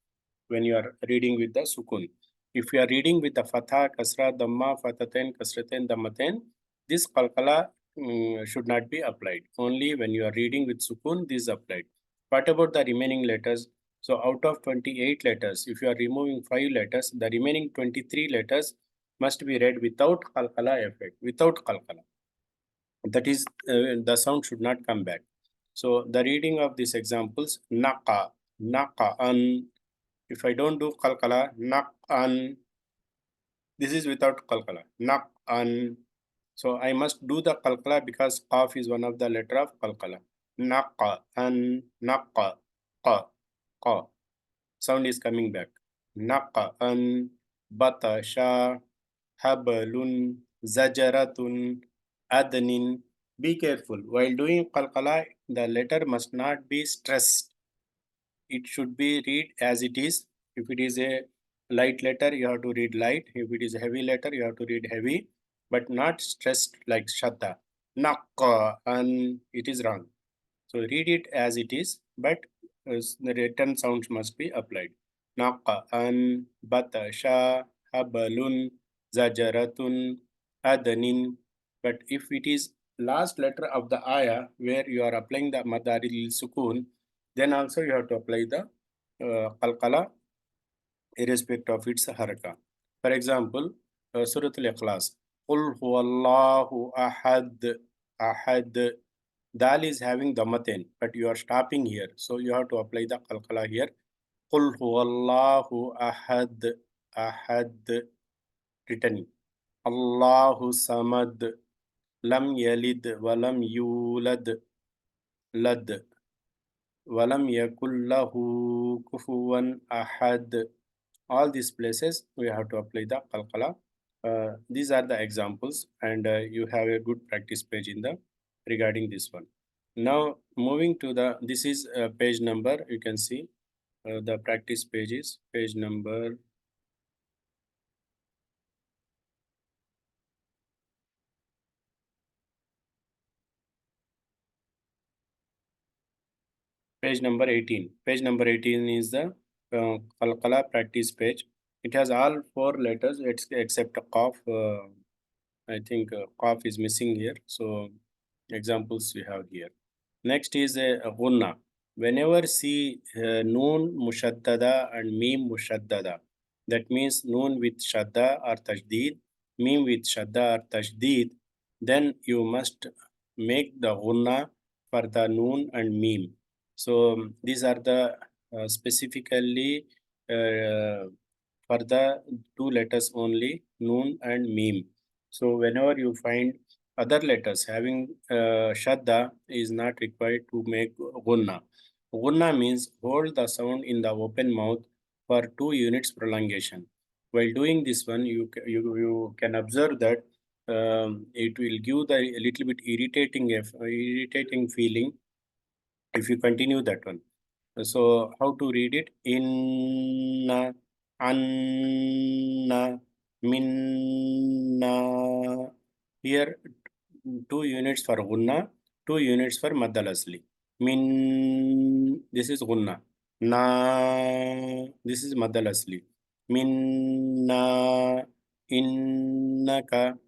when you are reading with the sukoon. If you are reading with the fatha, kasra, dhamma, fataten, kasraten, dhammaten, this qalqala should not be applied. Only when you are reading with sukoon, this is applied. What about the remaining letters? So out of 28 letters, if you are removing 5 letters, the remaining 23 letters must be read without qalqala effect, without qalqala. That is, the sound should not come back. So the reading of these examples, naqa, naqa'an. If I don't do qalqala, naq'an, this is without qalqala, naq'an. So I must do the qalqala because qaf is one of the letter of qalqala. Naq'an, naq'a, qa, qa. Sound is coming back. Naq'an, batasha, habalun, zajaratun, adnin. Be careful. While doing qalqala, the letter must not be stressed. It should be read as it is. If it is a light letter, you have to read light. If it is a heavy letter, you have to read heavy, but not stressed like shadda. Naqqa, and it is wrong. So read it as it is, but the written sounds must be applied. Naqqa, an, batasha, habalun, zajaratun, adanin. But if it is last letter of the ayah where you are applying the madaril sukun, then also you have to apply the qalqala irrespective of its haraka. For example, Surah Al-Ikhlas, Qul huwallahu ahad, ahad. Dal is having dhammatain, but you are stopping here. So you have to apply the qalqala here. Qul huwallahu ahad, ahad. Written. Allahu samad, lam yalid, walam yulad, lad. Walam yakullahu kufuwan ahad. All these places we have to apply the qalqala. These are the examples, and you have a good practice page in the regarding this one. Now moving to the, this is page number, you can see the practice page is page number page number 18. Page number 18 is the qalqala practice page. It has all four letters except qaf. I think qaf is missing here. So examples we have here. Next is a gunna. Whenever see noon mushaddada and mim mushaddada, that means noon with shadda or tajdeed, mim with shadda or tajdeed, then you must make the gunna for the noon and mim. So these are the specifically for the two letters only, noon and mim. So whenever you find other letters having shadda is not required to make gunna. Gunna means hold the sound in the open mouth for 2 units prolongation. While doing this one, you can observe that it will give the a little bit irritating feeling if you continue that one. So how to read it? Inna, anna, minna. Here 2 units for gunna, 2 units for maddal asli. Min, this is gunna. Na, this is maddal asli. Minna, innaka,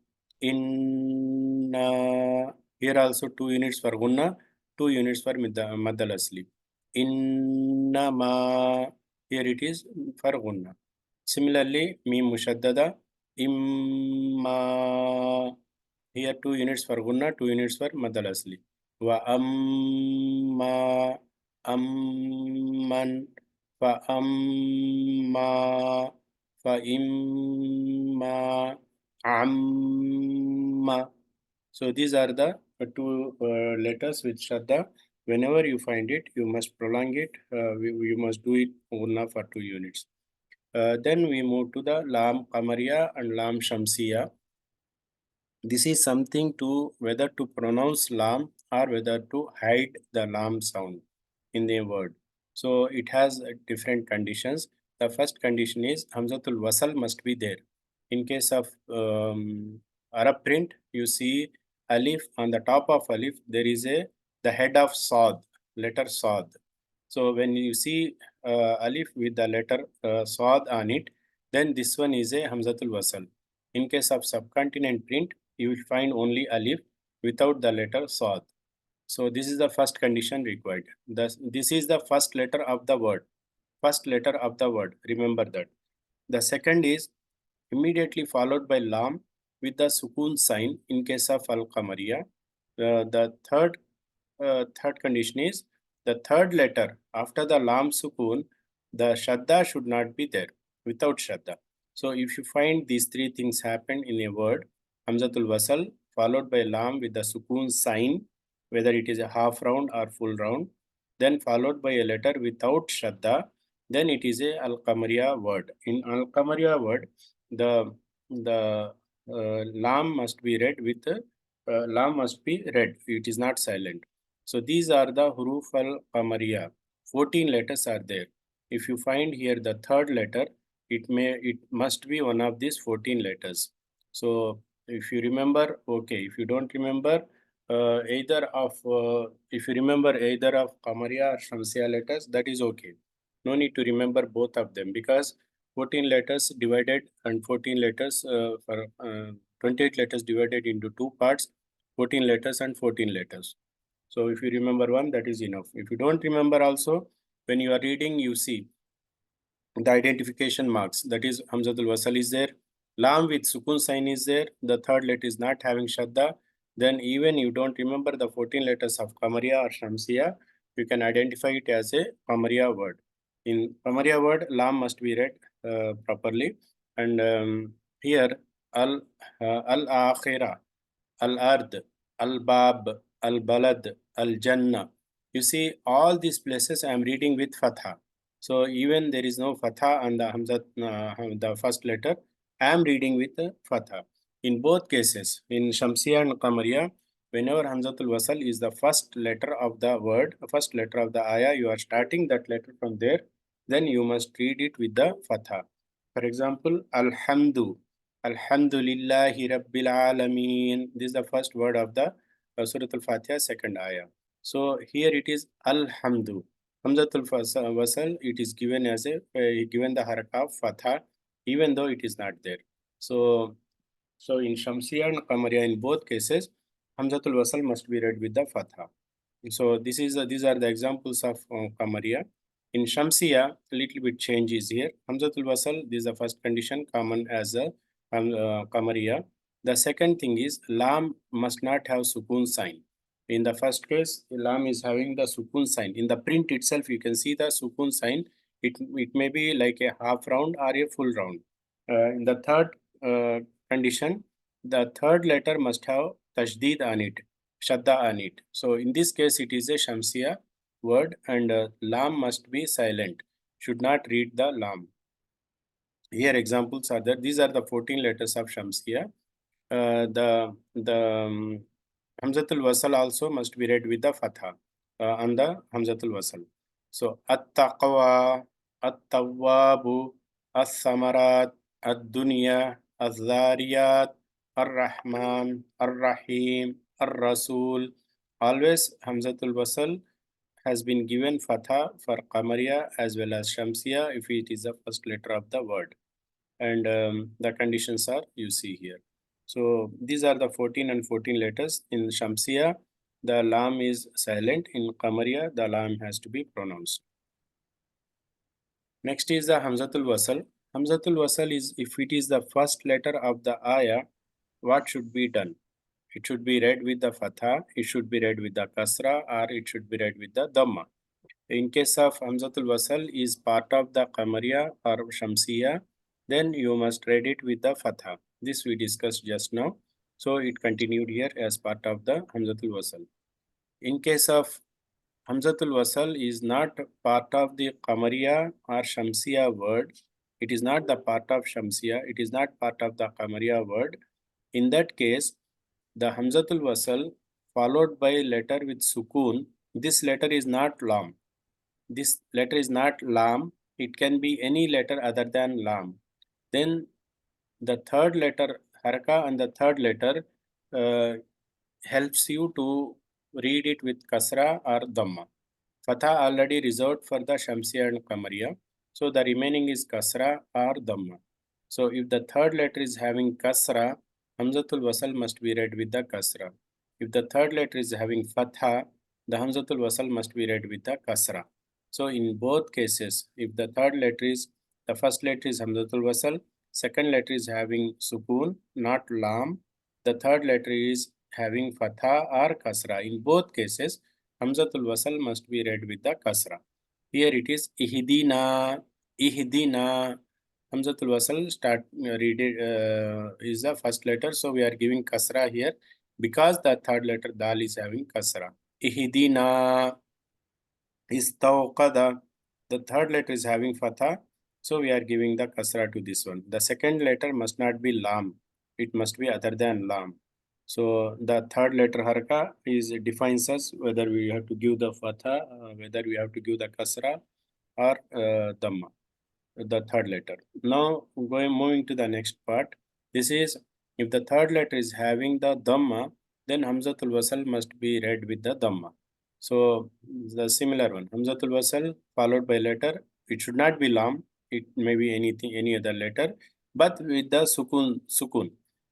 inna. Here also 2 units for gunna, 2 units for maddal asli. Innama, here it is for gunna. Similarly, mim mushaddada, imma, here 2 units for gunna, 2 units for maddal asli. Wa amma, amman, fa amma, fa imma, amma. So these are the two letters with shadda. Whenever you find it, you must prolong it. You must do it gunna for 2 units. Then we move to the lam qamariya and lam shamsiya. This is something to whether to pronounce lam or whether to hide the lam sound in the word. So it has different conditions. The first condition is hamzatul wasal must be there. In case of Arab print, you see alif on the top of alif. There is the head of sad, letter sad. So when you see alif with the letter sad on it, then this one is a hamzatul wasal. In case of subcontinent print, you will find only alif without the letter sad. So this is the first condition required. This is the first letter of the word. First letter of the word. Remember that. The second is immediately followed by lam with the sukun sign in case of al-qamariya. The third condition is the third letter after the lam sukun, the shadda should not be there, without shadda. So if you find these three things happen in a word, hamzatul wasal followed by lam with the sukun sign, whether it is a half round or full round, then followed by a letter without shadda, then it is a al-qamariya word. In al-qamariya word, the lam must be read with lam must be read. It is not silent. So these are the huruf al-qamariya. 14 letters are there. If you find here the third letter, it must be one of these 14 letters. So if you remember, okay. If you don't remember, if you remember either of qamariya or shamsiya letters, that is okay. No need to remember both of them because 14 letters divided and 14 letters for 28 letters divided into two parts, 14 letters and 14 letters. So if you remember one, that is enough. If you don't remember also, when you are reading, you see the identification marks, that is Hamzatul Wasal is there, Lam with Sukun sign is there, the third letter is not having Shadda, then even you don't remember the 14 letters of Qamariya or Shamsiya, you can identify it as a Qamariya word. In Qamariya word, Lam must be read properly, and here Al-Akhirah, Al-Ard, Al-Bab, Al-Balad, Al-Jannah. You see, all these places I am reading with Fatha. So even there is no Fatha on the Hamzat, the first letter, I am reading with Fatha. In both cases, in Shamsiya and Qamariya, whenever Hamzatul Wasal is the first letter of the word, first letter of the ayah, you are starting that letter from there, then you must read it with the Fatha. For example, Alhamdu. Alhamdulillahi Rabbil Alameen. This is the first word of the Surah Al-Fatiha, second ayah. So here it is Alhamdu. Hamzatul Wasal, it is given as a given the haraka of Fatha, even though it is not there. So in Shamsiya and Qamariya, in both cases, Hamzatul Wasal must be read with the Fatha. So these are the examples of Qamariya. In Shamsiya, a little bit change is here. Hamzatul Wasal, this is the first condition common as a Qamariya. The second thing is Lam must not have Sukun sign. In the first case, Lam is having the Sukun sign. In the print itself, you can see the Sukun sign. It may be like a half round or a full round. In the third condition, the third letter must have Tajdeed on it, Shadda on it. So in this case, it is a Shamsiya word, and Lam must be silent. Should not read the Lam. Here examples are there. These are the 14 letters of Shamsiya. The Hamzatul Wasal also must be read with the Fatha on the Hamzatul Wasal. So At-Taqwa, At-Tawwabu, As-Samarat, Ad-Dunya, Az-Zariyat, Ar-Rahman, Ar-Rahim, Ar-Rasul. Always Hamzatul Wasal has been given Fatha for Qamariya as well as Shamsiya if it is the first letter of the word. And the conditions are you see here. So these are the 14 and 14 letters. In Shamsiya, the Lam is silent. In Qamariya, the Lam has to be pronounced. Next is the Hamzatul Wasal. Hamzatul Wasal is if it is the first letter of the ayah, what should be done? It should be read with the Fatha, it should be read with the Kasra, or it should be read with the Dhamma. In case of Hamzatul Wasal is part of the Qamariya or Shamsiya, then you must read it with the Fatha. This we discussed just now. So it continued here as part of the Hamzatul Wasal. In case of Hamzatul Wasal is not part of the Qamariya or Shamsiya word. It is not the part of Shamsiya. It is not part of the Qamariya word. In that case, the Hamzatul Wasal followed by letter with Sukun. This letter is not Lam. This letter is not Lam. It can be any letter other than Lam. Then the third letter, Haraka, and the third letter helps you to read it with Kasra or Dhamma. Fatha already reserved for the Shamsiya and Qamariya. So the remaining is Kasra or Dhamma. So if the third letter is having Kasra, Hamzatul Wasal must be read with the Kasra. If the third letter is having Fatha, the Hamzatul Wasal must be read with the Kasra. So in both cases, if the third letter is, the first letter is Hamzatul Wasal, second letter is having Sukun, not Lam, the third letter is having Fatha or Kasra. In both cases, Hamzatul Wasal must be read with the Kasra. Here it is Ihdina, Ihdina. Hamzatul Wasal is the first letter, so we are giving Kasra here because the third letter Dal is having Kasra. Ihdina, Istawqada. The third letter is having Fatha, so we are giving the Kasra to this one. The second letter must not be Lam. It must be other than Lam. So the third letter Haraka defines us whether we have to give the Fatha, whether we have to give the Kasra or Dhamma, the third letter. Now moving to the next part. This is if the third letter is having the Dhamma, then Hamzatul Wasal must be read with the Dhamma. So the similar one, Hamzatul Wasal followed by letter, it should not be Lam, it may be anything, any other letter, but with the sukun.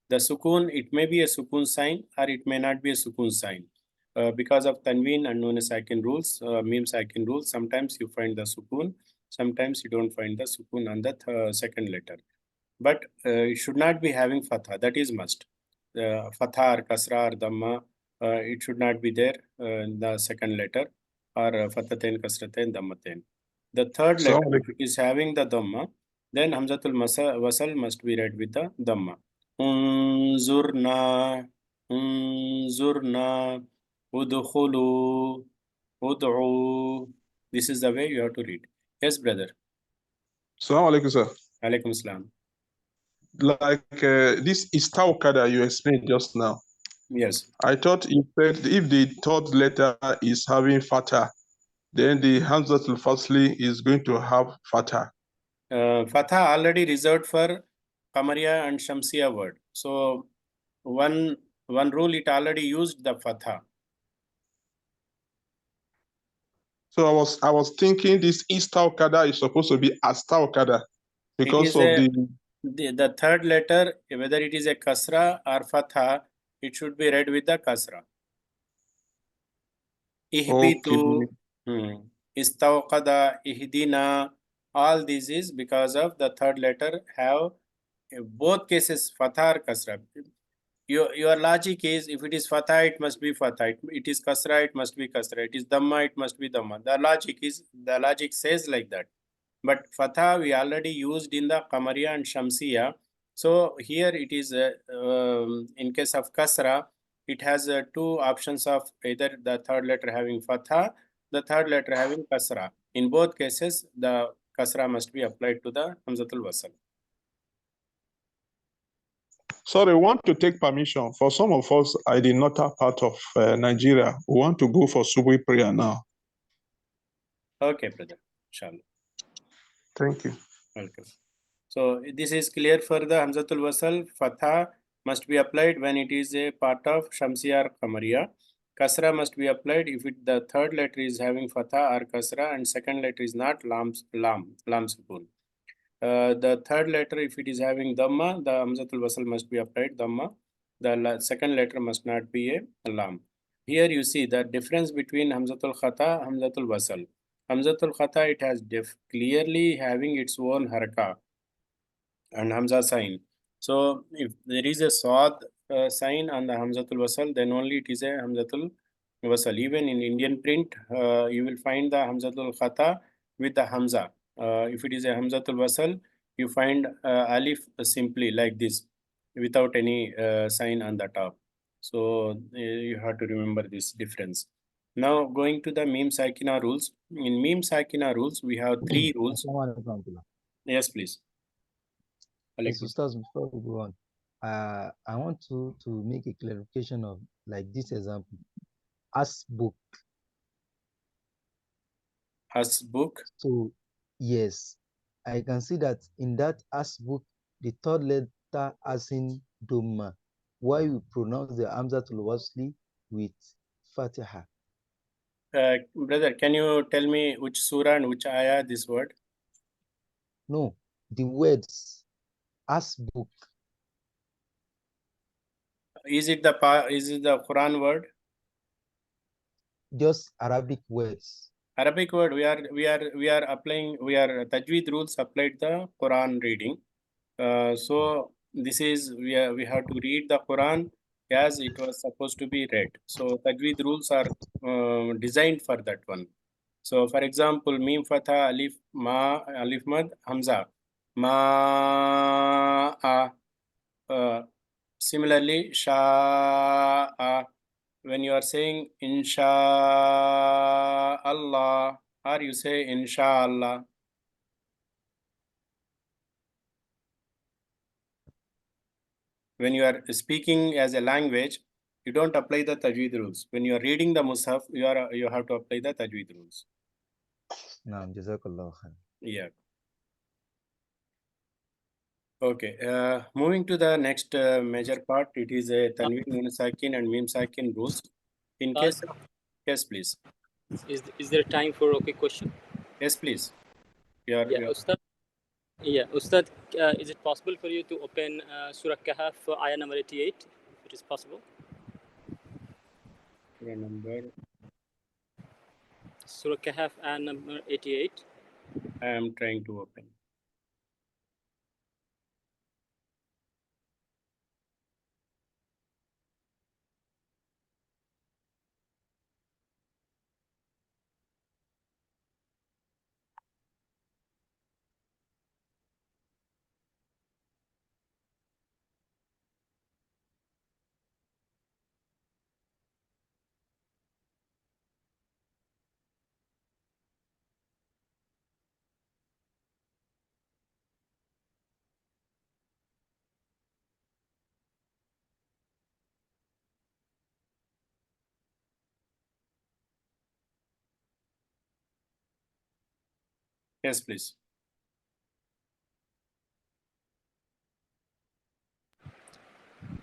The sukun, it may be a sukun sign or it may not be a sukun sign. Because of tanween and nun sakin rules, mim sakin rules, sometimes you find the sukun, sometimes you don't find the sukun on the second letter. But it should not be having fatha, that is must. Fatha or kasra or dhamma, it should not be there in the second letter, or fathatain, kasratain, dhammatain. The third letter, if it is having the dhamma, then hamzatul wasal must be read with the dhamma. Unzurna, unzurna, udkhulu, ud'u. This is the way you have to read. Yes, brother. Assalamu alaikum, sir. Alaikum salam. Like this istawkada you explained just now. Yes. I thought you said if the third letter is having fatha, then the hamzatul fasli is going to have fatha. Fatha already reserved for Qamariya and Shamsiya word. So one rule, it already used the fatha. So I was thinking this istawkada is supposed to be astawkada because of the third letter, whether it is a kasra or fatha, it should be read with the kasra. Ihbitu, istawqada, ihdina, all this is because of the third letter have both cases fatha or kasra. Your logic is, if it is fatha, it must be fatha. It is kasra, it must be kasra. It is dhamma, it must be dhamma. The logic says like that. But fatha we already used in the Qamariya and Shamsiya. So here it is in case of kasra, it has two options of either the third letter having fatha, the third letter having kasra. In both cases, the kasra must be applied to the hamzatul wasal. Sorry, I want to take permission. For some of us, in the northern part of Nigeria, we want to go for Subhi prayer now. Okay, brother. Inshallah. Thank you. Welcome. So this is clear for the hamzatul wasal. Fatha must be applied when it is a part of Shamsiya or Qamariya. Kasra must be applied if the third letter is having fatha or kasra and second letter is not lam sukun. The third letter, if it is having dhamma, the hamzatul wasal must be applied dhamma. The second letter must not be a lam. Here you see the difference between hamzatul khata, hamzatul wasal. Hamzatul khata, it has clearly having its own haraka and hamza sign. So if there is a sad sign on the hamzatul wasal, then only it is a hamzatul wasal. Even in Indian print, you will find the hamzatul khata with the hamza. If it is a hamzatul wasal, you find alif simply like this, without any sign on the top. So you have to remember this difference. Now going to the meme sakina rules. In meme sakina rules, we have three rules. Yes, please. Yes, Ustaz, before we go on, I want to make a clarification of like this example. As book. As book. So yes, I can see that in that as book, the third letter as in Dhamma, why we pronounce the Hamzatul Wasli with Fatiha. Brother, can you tell me which surah and which ayah this word? No, the words as book. Is it the Quran word? Just Arabic words. Arabic word. We are applying. We are Tajweed rules applied the Quran reading. So this is we have to read the Quran as it was supposed to be read. So Tajweed rules are designed for that one. So for example, mim fatha alif ma alif mad hamza ma a. Similarly, sha'a, when you are saying inshallah, or you say inshallah. When you are speaking as a language, you don't apply the tajweed rules. When you are reading the mushaf, you have to apply the tajweed rules. Naam, jazakallah khair. Yeah. Okay, moving to the next major part, it is a tanween, nun sakin and mim sakin rules. In case of, yes, please. Is there time for a quick question? Yes, please. Ustad, Yeah, Ustad, is it possible for you to open Surah Kahf, ayah number 88, if it is possible? Surah number. Surah Kahf, ayah number 88. I am trying to open. Yes, please.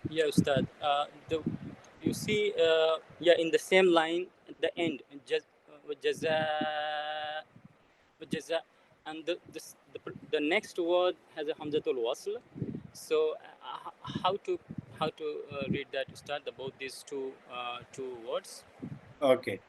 Yeah, Ustad. You see, yeah, in the same line at the end, jaza, jaza, and the next word has a hamzatul wasl. So, how to read that, Ustad? About these two words. Okay.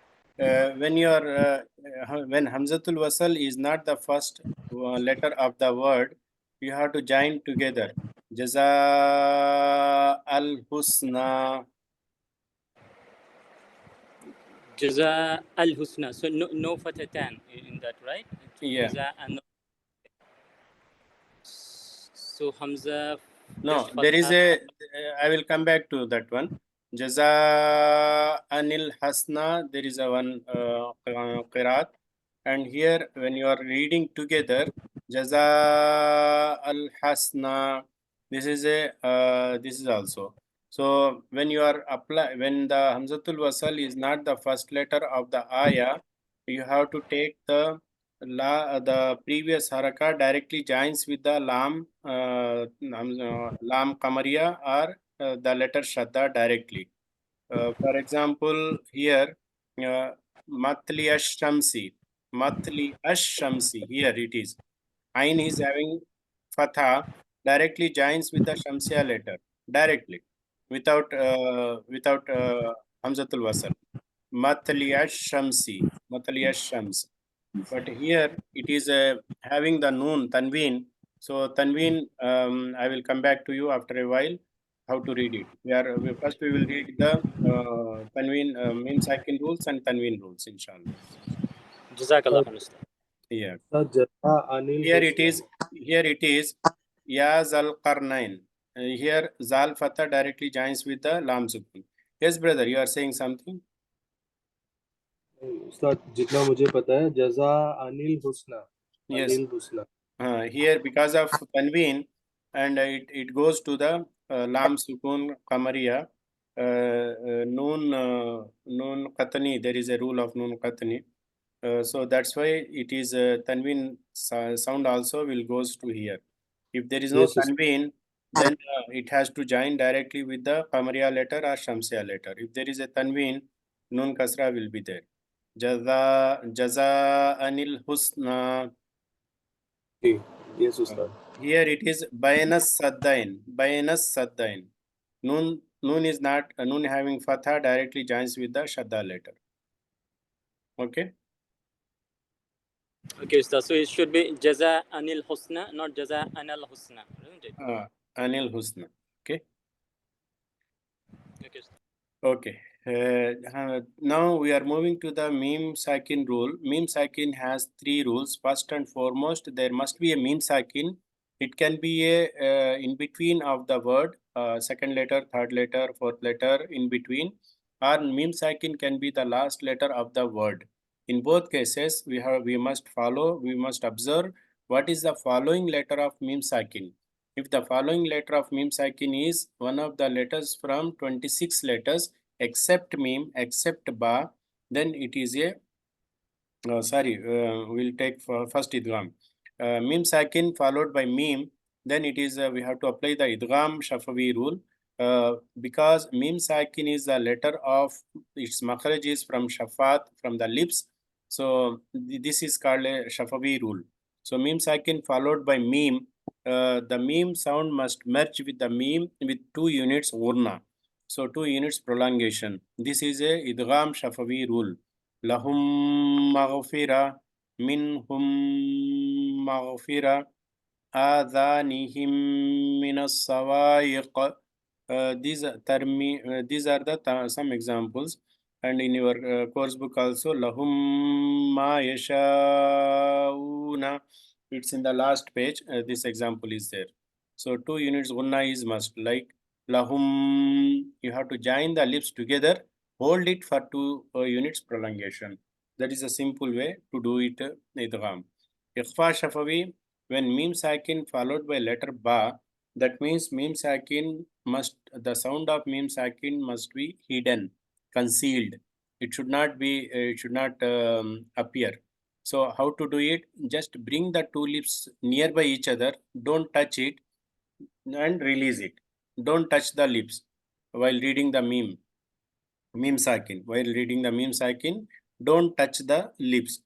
When when Hamzatul Wasal is not the first letter of the word, you have to join together. Jaza al Husna. Jaza al husna. So no fatatan in that, right? Yeah. Jaza and so hamza just No, there is fatha. a. I will come back to that one. Jaza anil Hasna. There is a one qiraat, and here when you are reading together, Jaza al Hasna. This is also. So when you are when the Hamzatul Wasal is not the first letter of the ayah, you have to take the previous haraka directly joins with the lam kamariya or the letter shadda directly. For example, here matli ash-shamsi, matli ash-shamsi. Here it is. Ain is having fatha directly joins with the shamsiya letter directly without hamzatul wasal. Matli ash-shamsi, matli ash-shams. But here it is having the noon, tanween. So tanween, I will come back to you after a while how to read it. First we will read the tanween, mim sakin rules and tanween rules, inshallah. Jazakallah khair, Ustad. Yeah. Jaza anil Here it husna. is. Here it is. Ya zal qarnain. Here zal fatha directly joins with the lam sukun. Yes, brother, you are saying something. उस्ताद जितना मुझे पता है जजा Yes. Anil Husna Here because of tanween and it goes to the lam sukun kamariya noon qatni. There is a rule of noon qatni. So that's why it is tanween sound also will goes to here. If there is no yes Ustad tanween, then it has to join directly with the kamariya letter or shamsiya letter. If there is a tanween, noon kasra will be there. Jaza anil husna. Yes Ustad Here it is Bayanas Saddain. Bayanas Saddain. Noon is not noon having fatha directly joins with the shadda letter. Okay. Okay, Ustad. So it should be jaza anil husna, not jaza anal husna, isn't it? Anil Husna. Okay. Okay, Ustad. Okay. Now we are moving to the meme sakin rule. Meme sakin has three rules. First and foremost, there must be a meme sakin. It can be a in between of the word, second letter, third letter, fourth letter in between, or meme sakin can be the last letter of the word. In both cases, we must observe what is the following letter of meme sakin. If the following letter of meme sakin is one of the letters from 26 letters except meme, except ba, then it is a we'll take first idgham. Meme sakin followed by meme, then it is we have to apply the idgham shafawi rule because meme sakin is the letter of its makhraj is from shafat, from the lips. So this is called a shafawi rule. So meme sakin followed by meme. The meme sound must merge with the meme with 2 units urna. So 2 units prolongation. This is a idgham shafawi rule. Lahum maghfira minhum maghfira آذانهم من الصواعق. These are the some examples, and in your course book also lahum ma yashauna, it's in the last page. This example is there. So 2 units gunna is must, like lahum, you have to join the lips together, hold it for 2 units prolongation. That is a simple way to do it. Idgham. Ikhfa shafawi, when meme sakin followed by letter ba, that means meme sakin must, the sound of meme sakin must be hidden, concealed. It should not be, it should not appear. So how to do it? Just bring the 2 lips nearby each other, don't touch it, and release it. Don't touch the lips while reading the meme sakin. While reading the meme sakin, don't touch the lips.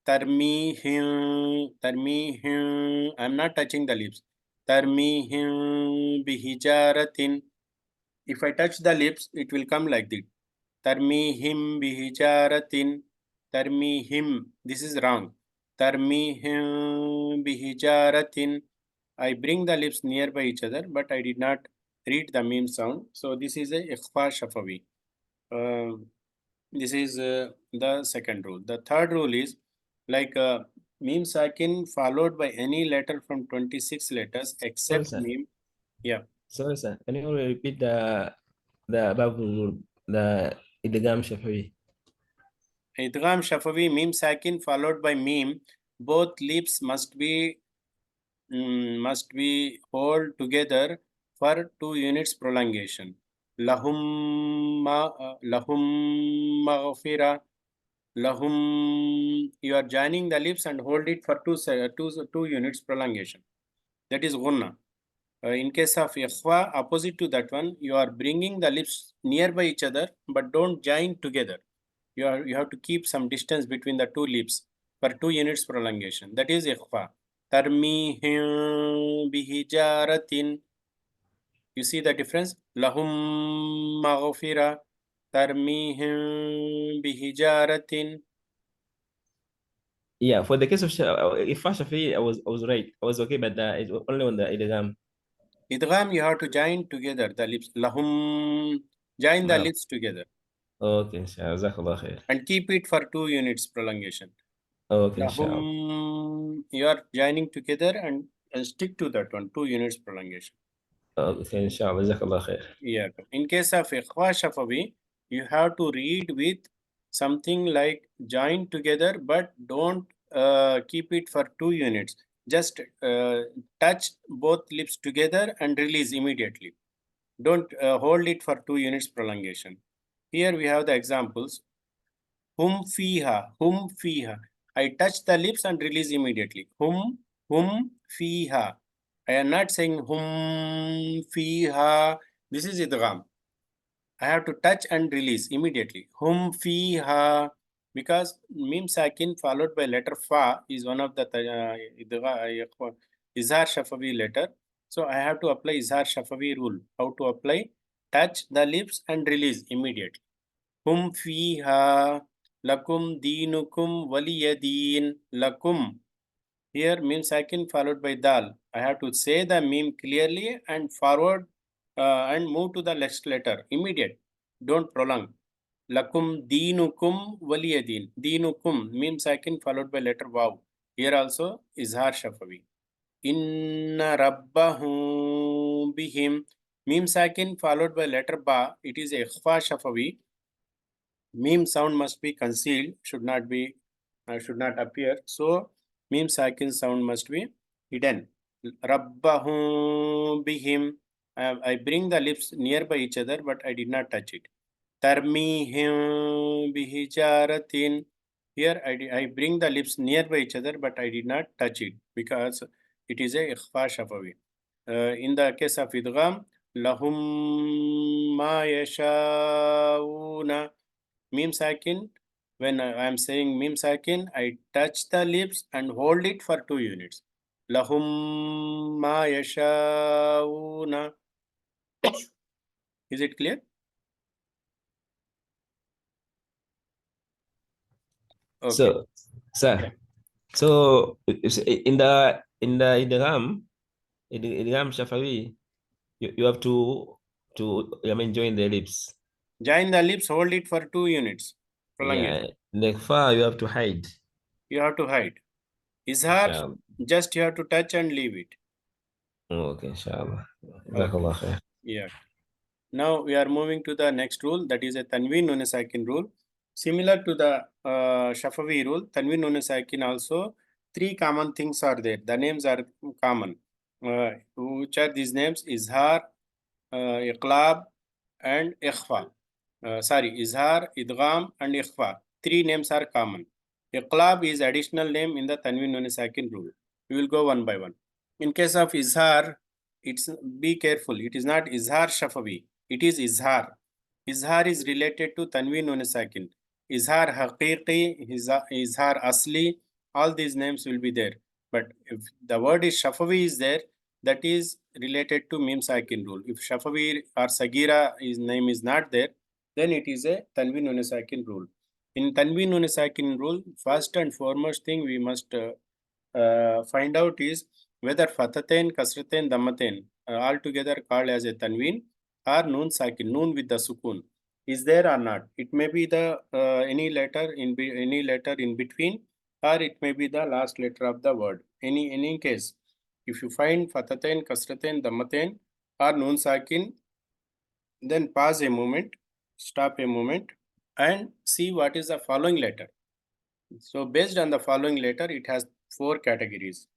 Tarmihim, tarmihim. I'm not touching the lips. Tarmihim bihijaratin. If I touch the lips, it will come like this. Tarmihim bihijaratin. Tarmihim. This is wrong. Tarmihim bihijaratin. I bring the lips nearby each other, but I did not read the meme sound. So this is a ikhfa shafawi. This is the second rule. The third rule is like meme sakin followed by any letter from 26 letters except sir. meme. Yeah. Sorry, sir. Can you repeat the above rule, the idgham shafawi? Idgham shafawi, meme sakin followed by meme. Both lips must be hold together for 2 units prolongation. Lahum maghfira. Lahum, you are joining the lips and hold it for 2 units prolongation. That is ghunna. In case of ikhwa, opposite to that one, you are bringing the lips nearby each other, but don't join together. You have to keep some distance between the 2 lips for 2 units prolongation. That is ikhwa. Tarmihim bihijaratin. You see the difference? Lahum maghfira. Tarmihim bihijaratin. Yeah, for the case of if shafawi, I was right. I was okay, but it's only on the idgham. Idgham, you have to join together the lips. Lahum, join the Wow. lips together. Okay, inshallah. Jazakallah khair. And keep it for 2 units prolongation. Okay, inshallah. Lahum, you are joining together and stick to that one, 2 units prolongation. Okay, inshallah. Jazakallah khair. Yeah. In case of ikhwa shafawi, you have to read with something like join together, but don't keep it for 2 units. Just touch both lips together and release immediately. Don't hold it for 2 units prolongation. Here we have the examples. Hum fiha. I touch the lips and release immediately. Hum fiha. I am not saying hum fiha. This is idgham. I have to touch and release immediately. Hum fiha. Because mim sakin followed by letter fa is one of the izhar shafawi letter. So I have to apply izhar shafawi rule. How to apply? Touch the lips and release immediately. Hum fiha. Lakum dinukum waliyadin. Lakum. Here meme sakin followed by dal. I have to say the meme clearly and forward and move to the next letter. Immediate. Don't prolong. Lakum dinukum waliyadin. Dinukum meme sakin followed by letter waw. Here also izhar shafawi. Inna rabbahu bihim. Meme sakin followed by letter ba. It is ikhfa shafawi. Meme sound must be concealed, should not appear. So meme sakin sound must be hidden. Rabbahu bihim. I bring the lips nearby each other, but I did not touch it. Tarmihim bihijaratin. Here I bring the lips nearby each other, but I did not touch it because it is a ikhfa shafawi. In the case of idgham, lahum ma yashauna. Meme sakin When I am saying mim sakin, I touch the lips and hold it for 2 units. Lahum ma yashauna. Is it clear? Okay. So, sir, so in the idgham, shafawi, you have to join the lips. Join the lips, hold it for 2 units. Prolong Yeah, it. the fa you have to hide. You have to hide. Izhar, just you have to touch and leave it. Okay, inshallah. Okay. Yeah. Now we are moving to the next rule, that is a tanween nun sakin rule. Similar to the Shafawi rule, tanween nun sakin also 3 common things are there. The names are common. Which are these names? Izhar, Iqlab, and Ikhfa. Izhar, Idgham, and Ikhfa. 3 names are common. Iqlab is additional name in the tanween nun sakin rule. We will go one by one. In case of Izhar, it's be careful. It is not Izhar Shafawi. It is Izhar. Izhar is related to Tanween Nun Sakin. Izhar Haqiqi, Izhar Asli, all these names will be there. But if the word is Shafawi is there, that is related to Mim Sakin rule. If Shafawi or Sagira, his name is not there, then it is a Tanween Nun Sakin rule. In Tanween Nun Sakin rule, first and foremost thing we must find out is whether Fatatain, Kasratain, Damatain all together called as a Tanween or Noon Sakin, Noon with the Sukun, is there or not. It may be the any letter in between, or it may be the last letter of the word. Any case, if you find Fatatain, Kasratain, Damatain or Noon Sakin, then pause a moment, stop a moment, and see what is the following letter. So based on the following letter, it has 4 categories.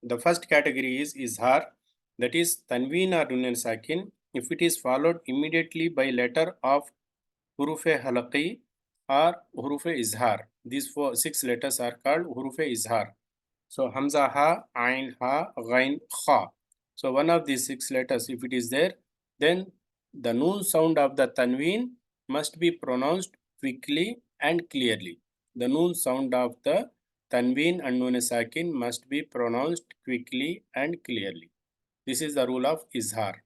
The first category is Izhar, that is Tanween or Nun Sakin, if it is followed immediately by letter of Hurufe Halaqi or Hurufe Izhar. These 6 letters are called Hurufe Izhar. So Hamza Ha, Ain Ha, Ghain Kha. So one of these 6 letters, if it is there, then the Noon sound of the Tanween must be pronounced quickly and clearly. The Noon sound of the Tanween and Nun Sakin must be pronounced quickly and clearly. This is the rule of Izhar.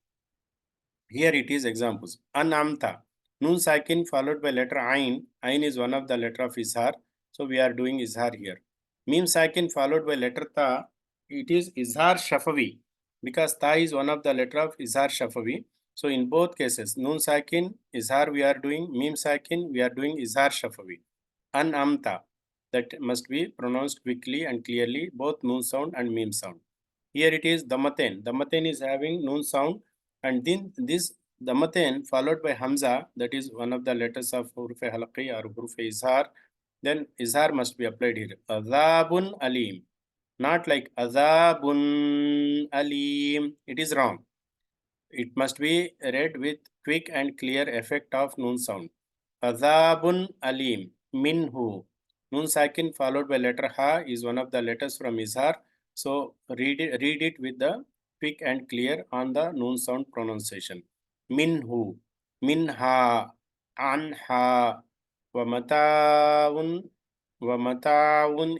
Here it is examples. Anamta. Noon Sakin followed by letter Ain. Ain is one of the letter of Izhar. So we are doing Izhar here. Mim Sakin followed by letter Ta. It is Izhar Shafawi. Because Ta is one of the letter of Izhar Shafawi. So in both cases, Noon Sakin, Izhar we are doing. Mim Sakin, we are doing Izhar Shafawi. Anamta. That must be pronounced quickly and clearly, both Noon sound and Mim sound. Here it is Damaten. Damaten is having Noon sound, and then this Damaten followed by Hamza, that is one of the letters of Huruf Halaqi or Huruf Izhar. Then Izhar must be applied here. Azabun Alim. Not like Azabun Alim. It is wrong. It must be read with quick and clear effect of Noon sound. Azabun Alim. Minhu. Noon Sakin followed by letter Ha is one of the letters from Izhar. So read it with the quick and clear on the Noon sound pronunciation. Minhu. Minha. Anha. Wa mata'un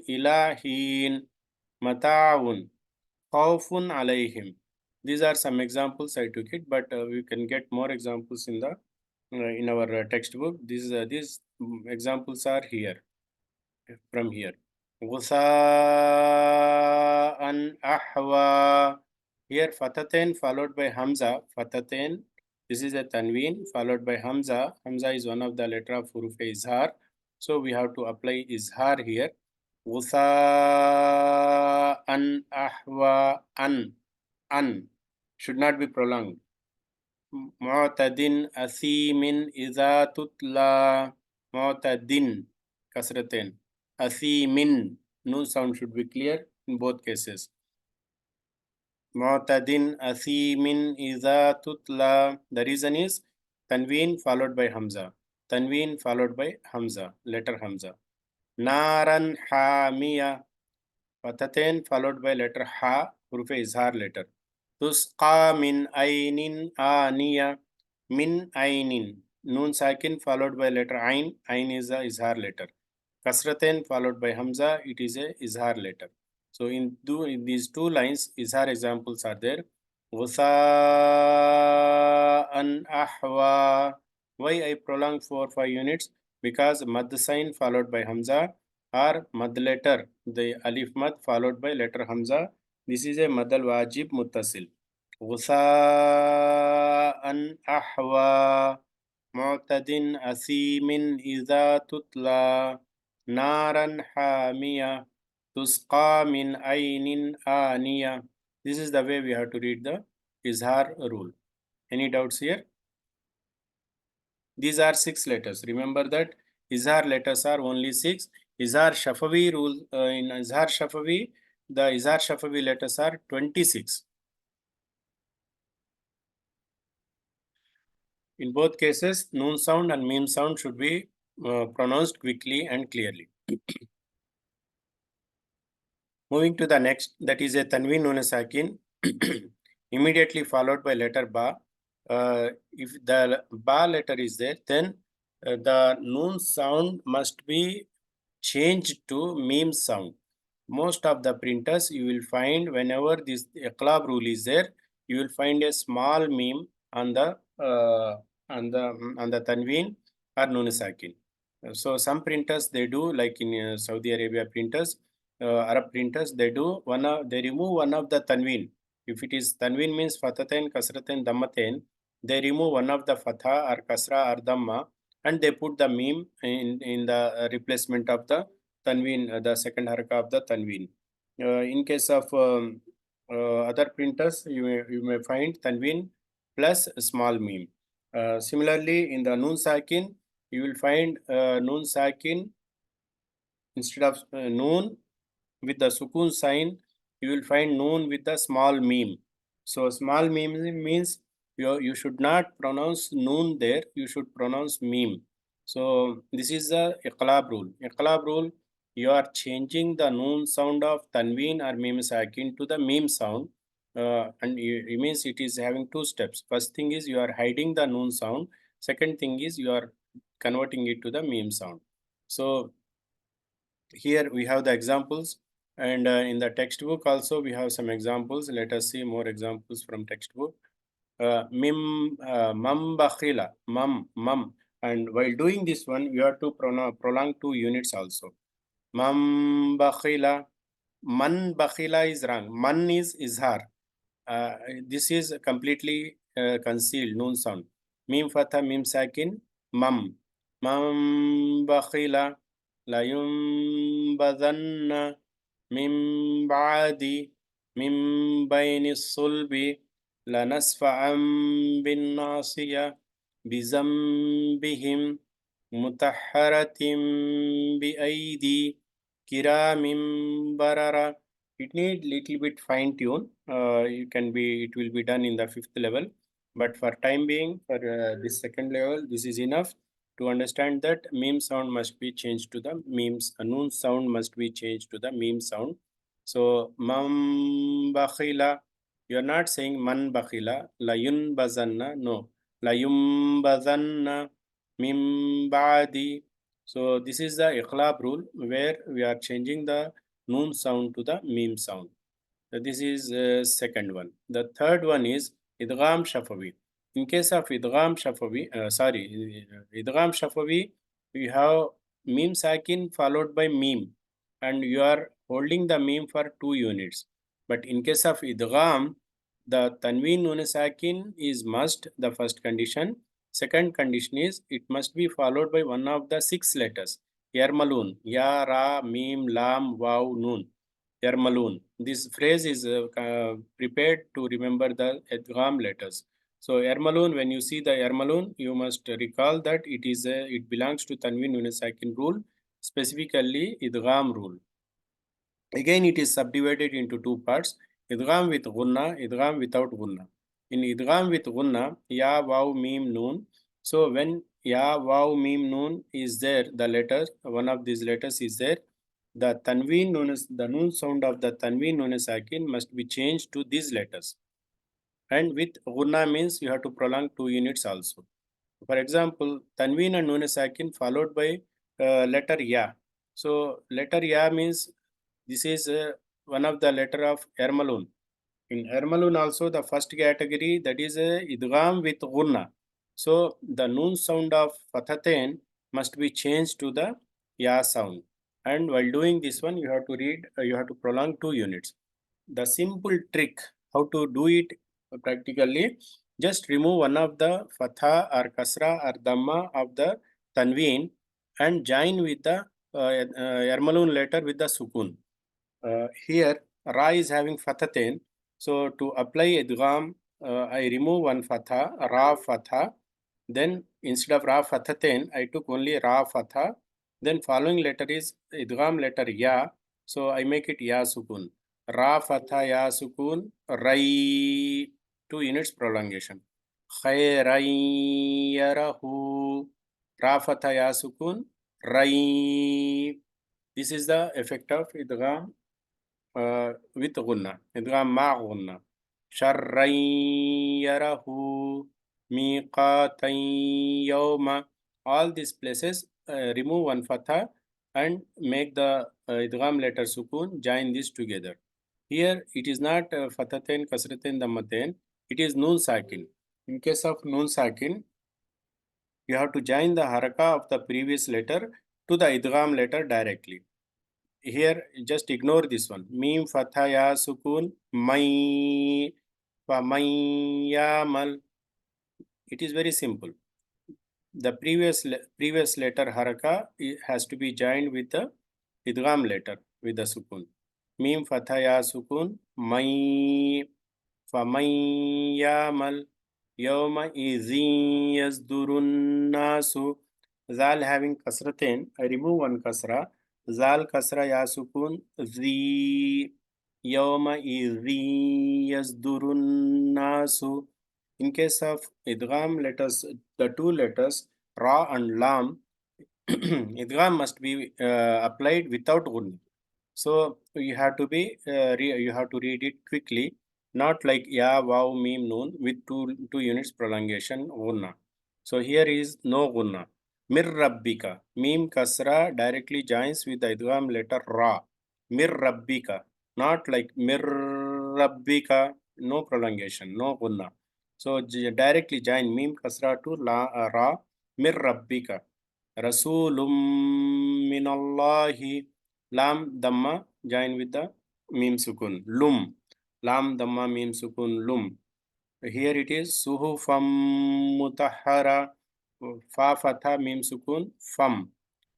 ilahin. Mata'un. Khawfun alayhim. These are some examples I took it, but we can get more examples in the in our textbook. These examples are here from here. Ghusa'an ahwa. Here Fataten followed by Hamza. Fataten. This is a Tanween followed by Hamza. Hamza is one of the letter of Huruf Izhar. So we have to apply Izhar here. Ghusa'an ahwa an. An should not be prolonged. Mu'tadin asimin idha tutla. Mu'tadin kasratin. Asimin. No sound should be clear in both cases. Mu'tadin asimin idha tutla. The reason is Tanween followed by Hamza. Tanween followed by Hamza. Letter Hamza. Naran hamiya. Fatatain followed by letter Ha. Huruf Izhar letter. Tusqa min ainin aniya. Min ainin. noon sakin followed by letter ain. Ain is a izhar letter. Kasratain followed by hamza, it is a izhar letter. So in these two lines, izhar examples are there. Ghusa'an ahwa. Why I prolong for 5 units? Because mad sign followed by hamza or mad letter, the alif mad followed by letter hamza. This is a mad al wajib muttasil. Ghusa'an ahwa. معتد أثيم إذا تتلى نارا حامية تسقى من عين آنية. This is the way we have to read the Izhar rule. Any doubts here? These are 6 letters. Remember that Izhar letters are only 6. Izhar Shafavi rule, in Izhar Shafavi, the Izhar Shafavi letters are 26. In both cases, noon sound and meme sound should be pronounced quickly and clearly. Moving to the next, that is a tanween nun sakin, immediately followed by letter ba. If the ba letter is there, then the noon sound must be changed to meme sound. Most of the printers you will find whenever this iqlab rule is there, you will find a small meme on the tanween or nun sakin. So some printers they do, like in Saudi Arabia printers, Arab printers, they remove one of the tanween. If it is tanween means fatatain, kasratain, dammatain, they remove one of the fatha or kasra or damma and they put the meme in the replacement of the tanween, the second haraka of the tanween. In case of other printers, you may find tanween plus small meme. Similarly, in the noon sakin, you will find noon sakin instead of noon with the sukun sign, you will find noon with the small meme. So small meme means you should not pronounce noon there, you should pronounce meme. So this is the iqlab rule. Iqlab rule, you are changing the noon sound of tanween or meme sakin to the meme sound. And it means it is having 2 steps. First thing is you are hiding the noon sound. Second thing is you are converting it to the meme sound. So here we have the examples, and in the textbook also we have some examples. Let us see more examples from textbook. Mam bakhila, mam. And while doing this one, you have to prolong 2 units also. Mam bakhila. Man bakhila is wrong. Man is izhar. This is completely concealed, noon sound. Mim fatha, mim sakin, mam. Mam bakhila. La yunbadanna min ba'di min bayni sulbi lanasfa'an bin nasiya bizambihim mutahharatin bi aidi kiramim barara. It need little bit fine tune. It will be done in the 5th level, but for time being, for this 2nd level, this is enough to understand that meme sound must be changed to the memes. A noon sound must be changed to the meme sound. So mam bakhila, you are not saying man bakhila. La yun bazanna, no. La yum bazanna mim ba'di. So this is the iqlab rule where we are changing the noon sound to the meme sound. So this is second one. The third one is idgham shafawi. In case of idgham shafawi, idgham shafawi, we have meme sakin followed by meme, and you are holding the meme for 2 units. But in case of idgham, the tanween nun sakin is must, the first condition. Second condition is it must be followed by one of the 6 letters. Yarmalun, ya, ra, mim, lam, waw, nun. Yarmalun. This phrase is prepared to remember the idgham letters. So Yarmalun, when you see the Yarmalun, you must recall that it belongs to Tanween Nun Sakin rule, specifically idgham rule. Again, it is subdivided into 2 parts: idgham with gunna, idgham without gunna. In idgham with gunna, ya, waw, mim, noon. So when ya, waw, mim, noon is there, the letter, one of these letters is there, the noon sound of the tanween nun sakin must be changed to these letters. And with gunna means you have to prolong 2 units also. For example, Tanween and Nun Sakin followed by letter Ya. So letter Ya means this is one of the letter of Ermalun. In Ermalun also the first category, that is Idgham with Gunna. So the Nun sound of Fathatain must be changed to the Ya sound. And while doing this one, you have to you have to prolong 2 units. The simple trick how to do it practically, just remove one of the fatha or kasra or dhamma of the tanween and join with the Ermalun letter with the sukun. Here ra is having fathatain, so to apply idgham, I remove one fatha, ra fatha. Then instead of ra fathatain, I took only ra fatha. Then following letter is idgham letter ya, so I make it ya sukun. Ra fatha ya sukun rai, 2 units prolongation. Khayrayarahu, ra fatha ya sukun rai. This is the effect of idgham with gunna, idgham ma gunna. Sharran yarahu, miqatan yawma. All these places, remove one fatha and make the idgham letter sukun, join this together. Here it is not fathatain, kasratain, dhammatain, it is nun sakin. In case of nun sakin, you have to join the haraka of the previous letter to the idgham letter directly. Here just ignore this one. Mim fatha ya sukun may fa may yamal. It is very simple. The previous letter haraka has to be joined with the idgham letter with the sukun. Mim fatha ya sukun may fa may yamal yawma izin yazdurun nasu. Zal having kasratain, I remove one kasra. Zal kasra ya sukun zi yawma izi yazdurun nasu. In case of idgham letters, the 2 letters ra and lam, idgham must be applied without gunna. So you have to you have to read it quickly, not like ya, wow, mim, noon with two units prolongation gunna. So here is no gunna. Mir rabbika, mim kasra directly joins with the idgham letter ra. Mir rabbika, not like mir rabbika, no prolongation, no gunna. So directly join mim kasra to ra, mir rabbika. Rasulum minallahi, lam dhamma join with the mim sukun. Lum, lam dhamma mim sukun lum. Here it is suhufam mutahhara, fa fatha mim sukun fam,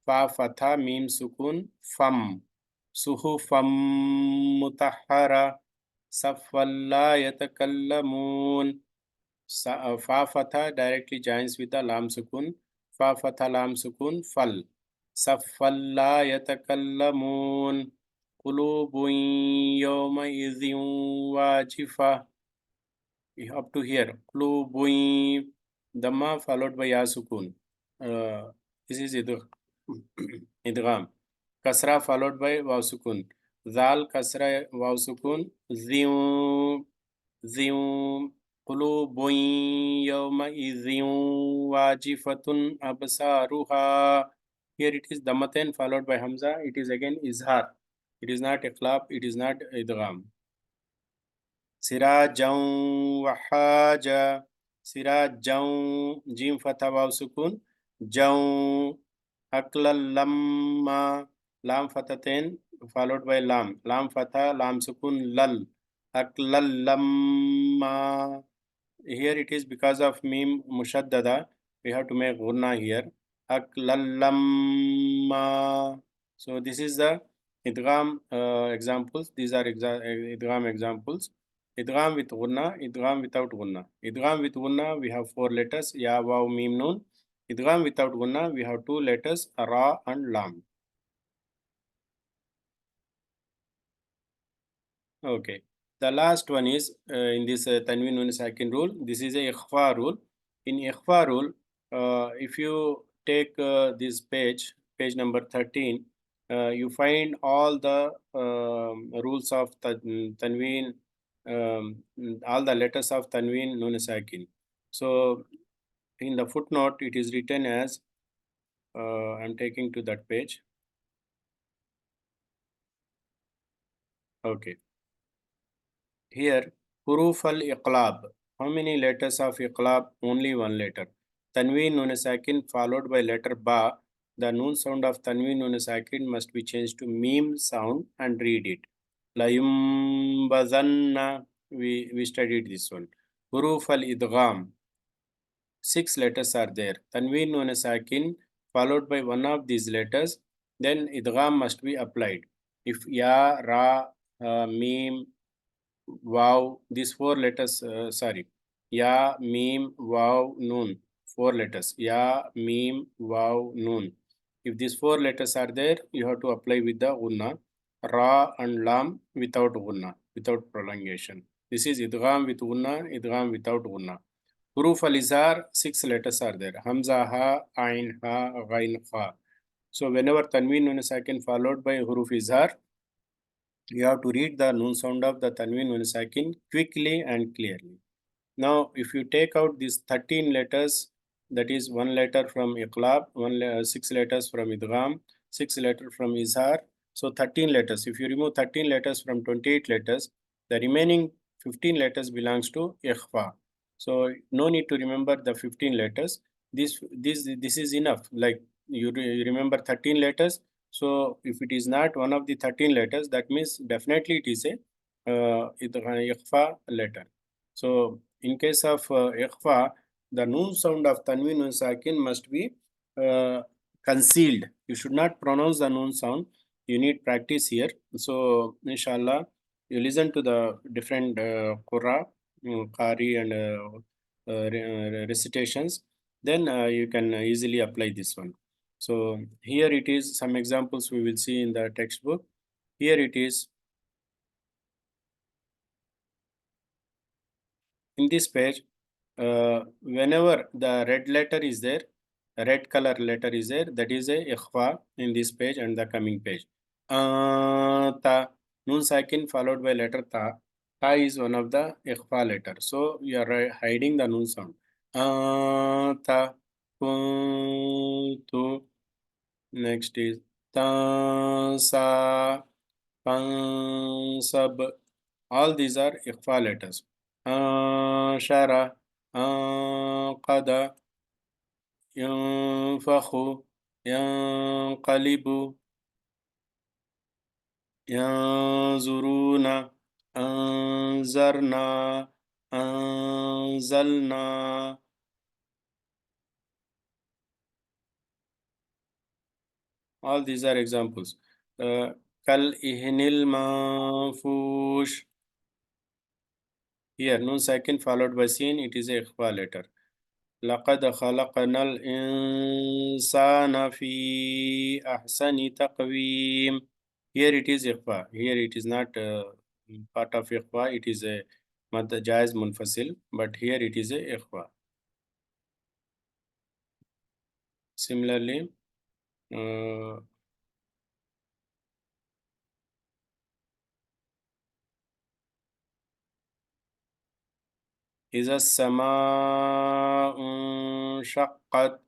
fa fatha mim sukun fam. Suhufam mutahhara, saffalla yatakallamun. Fa fatha directly joins with the lam sukun. Fa fatha lam sukun fal. Saffalla yatakallamun. Qulubun yawma idhin wajifa. Up to here. Qulubun dhamma followed by ya sukun. This is idgham. Kasra followed by waw sukun. Zal kasra waw sukun. Ziu ziu. قلوب يومئذ واجفة أبصارها. Here it is dhammatain followed by hamza. It is again izhar. It is not iqlab. It is not idgham. Sirajan wahaja. Sirajan jim fatha waw sukun. Jaw aklal lamma. Lam fathatain followed by lam. Lam fatha lam sukun lal. Aklal lamma. Here it is because of mim mushaddada, we have to make ghunna here. Aklallamma. So this is the idgham examples. These are idgham examples. Idgham with ghunna, idgham without ghunna. Idgham with ghunna, we have 4 letters, ya, waw, mim, nun. Idgham without ghunna, we have 2 letters, ra and lam. Okay. The last one is in this Tanween Nun Sakin rule. This is a ikhfa rule. In ikhfa rule, if you take this page number 13, you find all the rules of Tanween, all the letters of Tanween Nun Sakin. So in the footnote, it is written as, I'm taking to that page. Okay. Here, huruf al-iqlab. How many letters of iqlab? Only one letter. Tanween nun sakin followed by letter ba. The noon sound of tanween nun sakin must be changed to meme sound and read it. Layumbazanna. We studied this one. Huruf al-idgham. 6 letters are there. Tanween nun sakin followed by one of these letters. Then idgham must be applied. If ya, ra, meme, wow, these 4 letters, sorry, ya, meme, wow, noon, 4 letters, ya, meme, wow, noon. If these 4 letters are there, you have to apply with the gunna. Ra and lam without gunna, without prolongation. This is idgham with gunna, idgham without gunna. Huruf al-izhar, 6 letters are there. Hamza, ha, ain, ha, ghain, kha. So whenever tanween nun sakin followed by huruf izhar, you have to read the noon sound of the tanween nun sakin quickly and clearly. Now, if you take out these 13 letters, that is 1 letter from iqlab, 6 letters from idgham, 6 letters from izhar, so 13 letters. If you remove 13 letters from 28 letters, the remaining 15 letters belongs to ikhfa. So no need to remember the 15 letters. This is enough. Like you remember 13 letters. So if it is not one of the 13 letters, that means definitely it is a ikhfa letter. So in case of ikhfa, the noon sound of tanween nun sakin must be concealed. You should not pronounce the noon sound. You need practice here. So inshallah, you listen to the different qurra, qari and recitations. Then you can easily apply this one. So here it is some examples we will see in the textbook. Here it is. In this page, whenever the red letter is there, a red color letter is there, that is a ikhfa in this page and the coming page. Ta, noon sakin followed by letter ta. Ta is one of the ikhfa letter. So you are hiding the noon sound. Ta, kuntu. Next is ta, sa, pansab. All these are ikhfa letters. شرى قد ينفخ ينقلب ينظرون أنذرنا أنزلنا. All these are examples. كالإهن المنفوش. Here, noon sakin followed by sin, it is a ikhfa letter. لقد خلقنا الإنسان في أحسن تقويم. Here it is ikhfa. Here it is not part of ikhfa. It is a mad jaiz munfasil. But here it is a ikhfa. Similarly, إذا السماء انشقت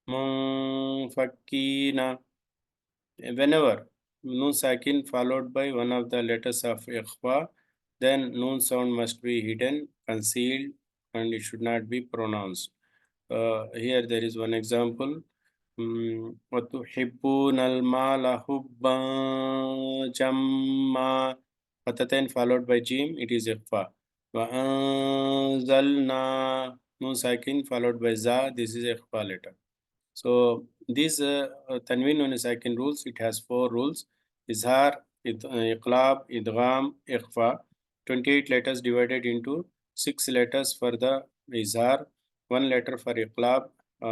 منفكين. Whenever noon sakin followed by one of the letters of ikhfa, then noon sound must be hidden, concealed, and it should not be pronounced. Here there is one example. وَتُحِبُّونَ الْمَالَ حُبًّا جَمًّا. Fatatain followed by jim, it is ikhfa. وَأَنزَلْنَا. Noon sakin followed by za, this is ikhfa letter. So these tanween nun sakin rules, it has 4 rules: izhar, iqlab, idgham, ikhfa. 28 letters divided into 6 letters for the izhar, 1 letter for iqlab,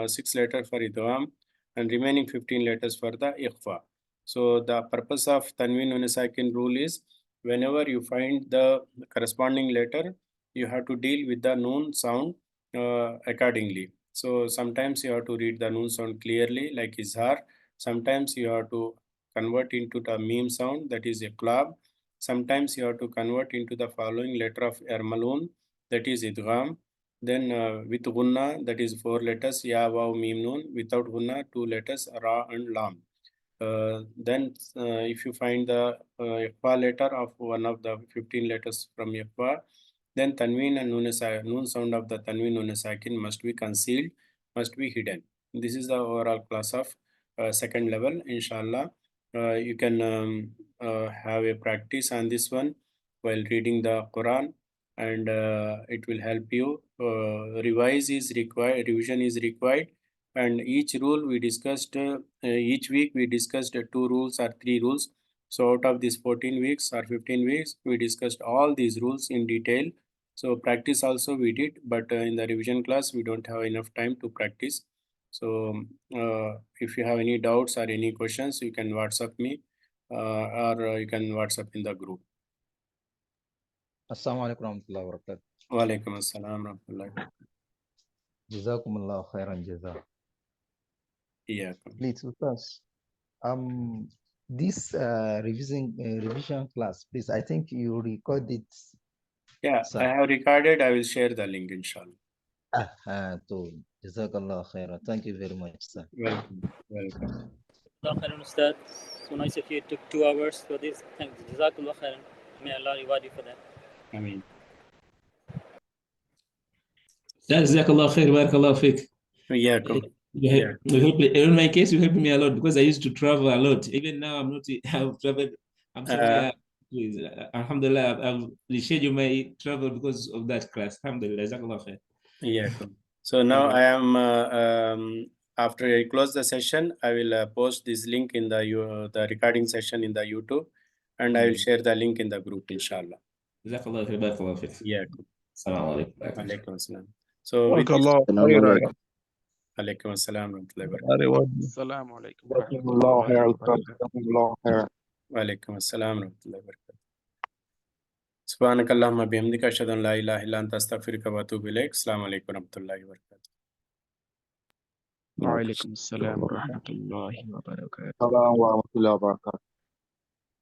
6 letters for idgham, and remaining 15 letters for the ikhfa. So the purpose of tanween nun sakin rule is, whenever you find the corresponding letter, you have to deal with the noon sound accordingly. So sometimes you have to read the noon sound clearly, like izhar. Sometimes you have to convert into the meme sound, that is iqlab. Sometimes you have to convert into the following letter of ermalun, that is idgham. Then with gunna, that is 4 letters, ya, waw, mim, nun. Without gunna, 2 letters, ra and lam. Then if you find the ikhfa letter of one of the 15 letters from ikhfa, then tanween and noon sound of the tanween nun sakin must be concealed, must be hidden. This is the overall class of second level. Inshallah, you can have a practice on this one while reading the Quran, and it will help you. Revise is required, revision is required, and each rule we discussed, each week we discussed 2 rules or 3 rules. So out of these 14 weeks or 15 weeks, we discussed all these rules in detail. So practice also we did, but in the revision class, we don't have enough time to practice. So if you have any doubts or any questions, you can WhatsApp me or you can WhatsApp in the group. Assalamu alaikum warahmatullahi wabarakatuh. Wa alaikum assalam warahmatullahi wabarakatuh. Jazakumullah khairan jaza. Yeah. Please, Ustaz, this revision class, please, I think you record it. Yeah, sir. I have recorded. I will share the link, inshallah. So, Jazakallah khairan. Thank you very much, sir. Welcome. Welcome. Jazakallah khairan, Ustad. So nice of you. It took 2 hours for this. Thanks. Jazakallah khairan. May Allah reward you for that. I mean, Jazakallah khair, barakallah fik. yeah, In my case, you helped me a lot because I used to travel a lot. Even now, I'm not. I've traveled. I'm so glad. Alhamdulillah, I've rescheduled my travel because of that class. Alhamdulillah, jazakallah khair. Yeah. So now I am after I close the session, I will post this link in the recording session in the YouTube, and I will share the link in the group, inshallah. Jazakallah khair, barakallah fik. Yeah. Assalamu alaikum. Alaikum assalam. So with Barakallah khairan. alaikum assalam warahmatullahi wabarakatuh. Assalamu alaikum Jazakumullah warahmatullahi khairan, wabarakatuh. Jazakumullah khairan. Walaikum assalam warahmatullahi wabarakatuh. Subhanakallahumma bihamdika ashhadu an la ilaha illa anta astaghfiruka wa atubu ilaik. Assalamu alaikum warahmatullahi wabarakatuh. Wa alaikum assalam wa rahmatullahi wa barakatuh. Assalamu warahmatullahi wabarakatuh.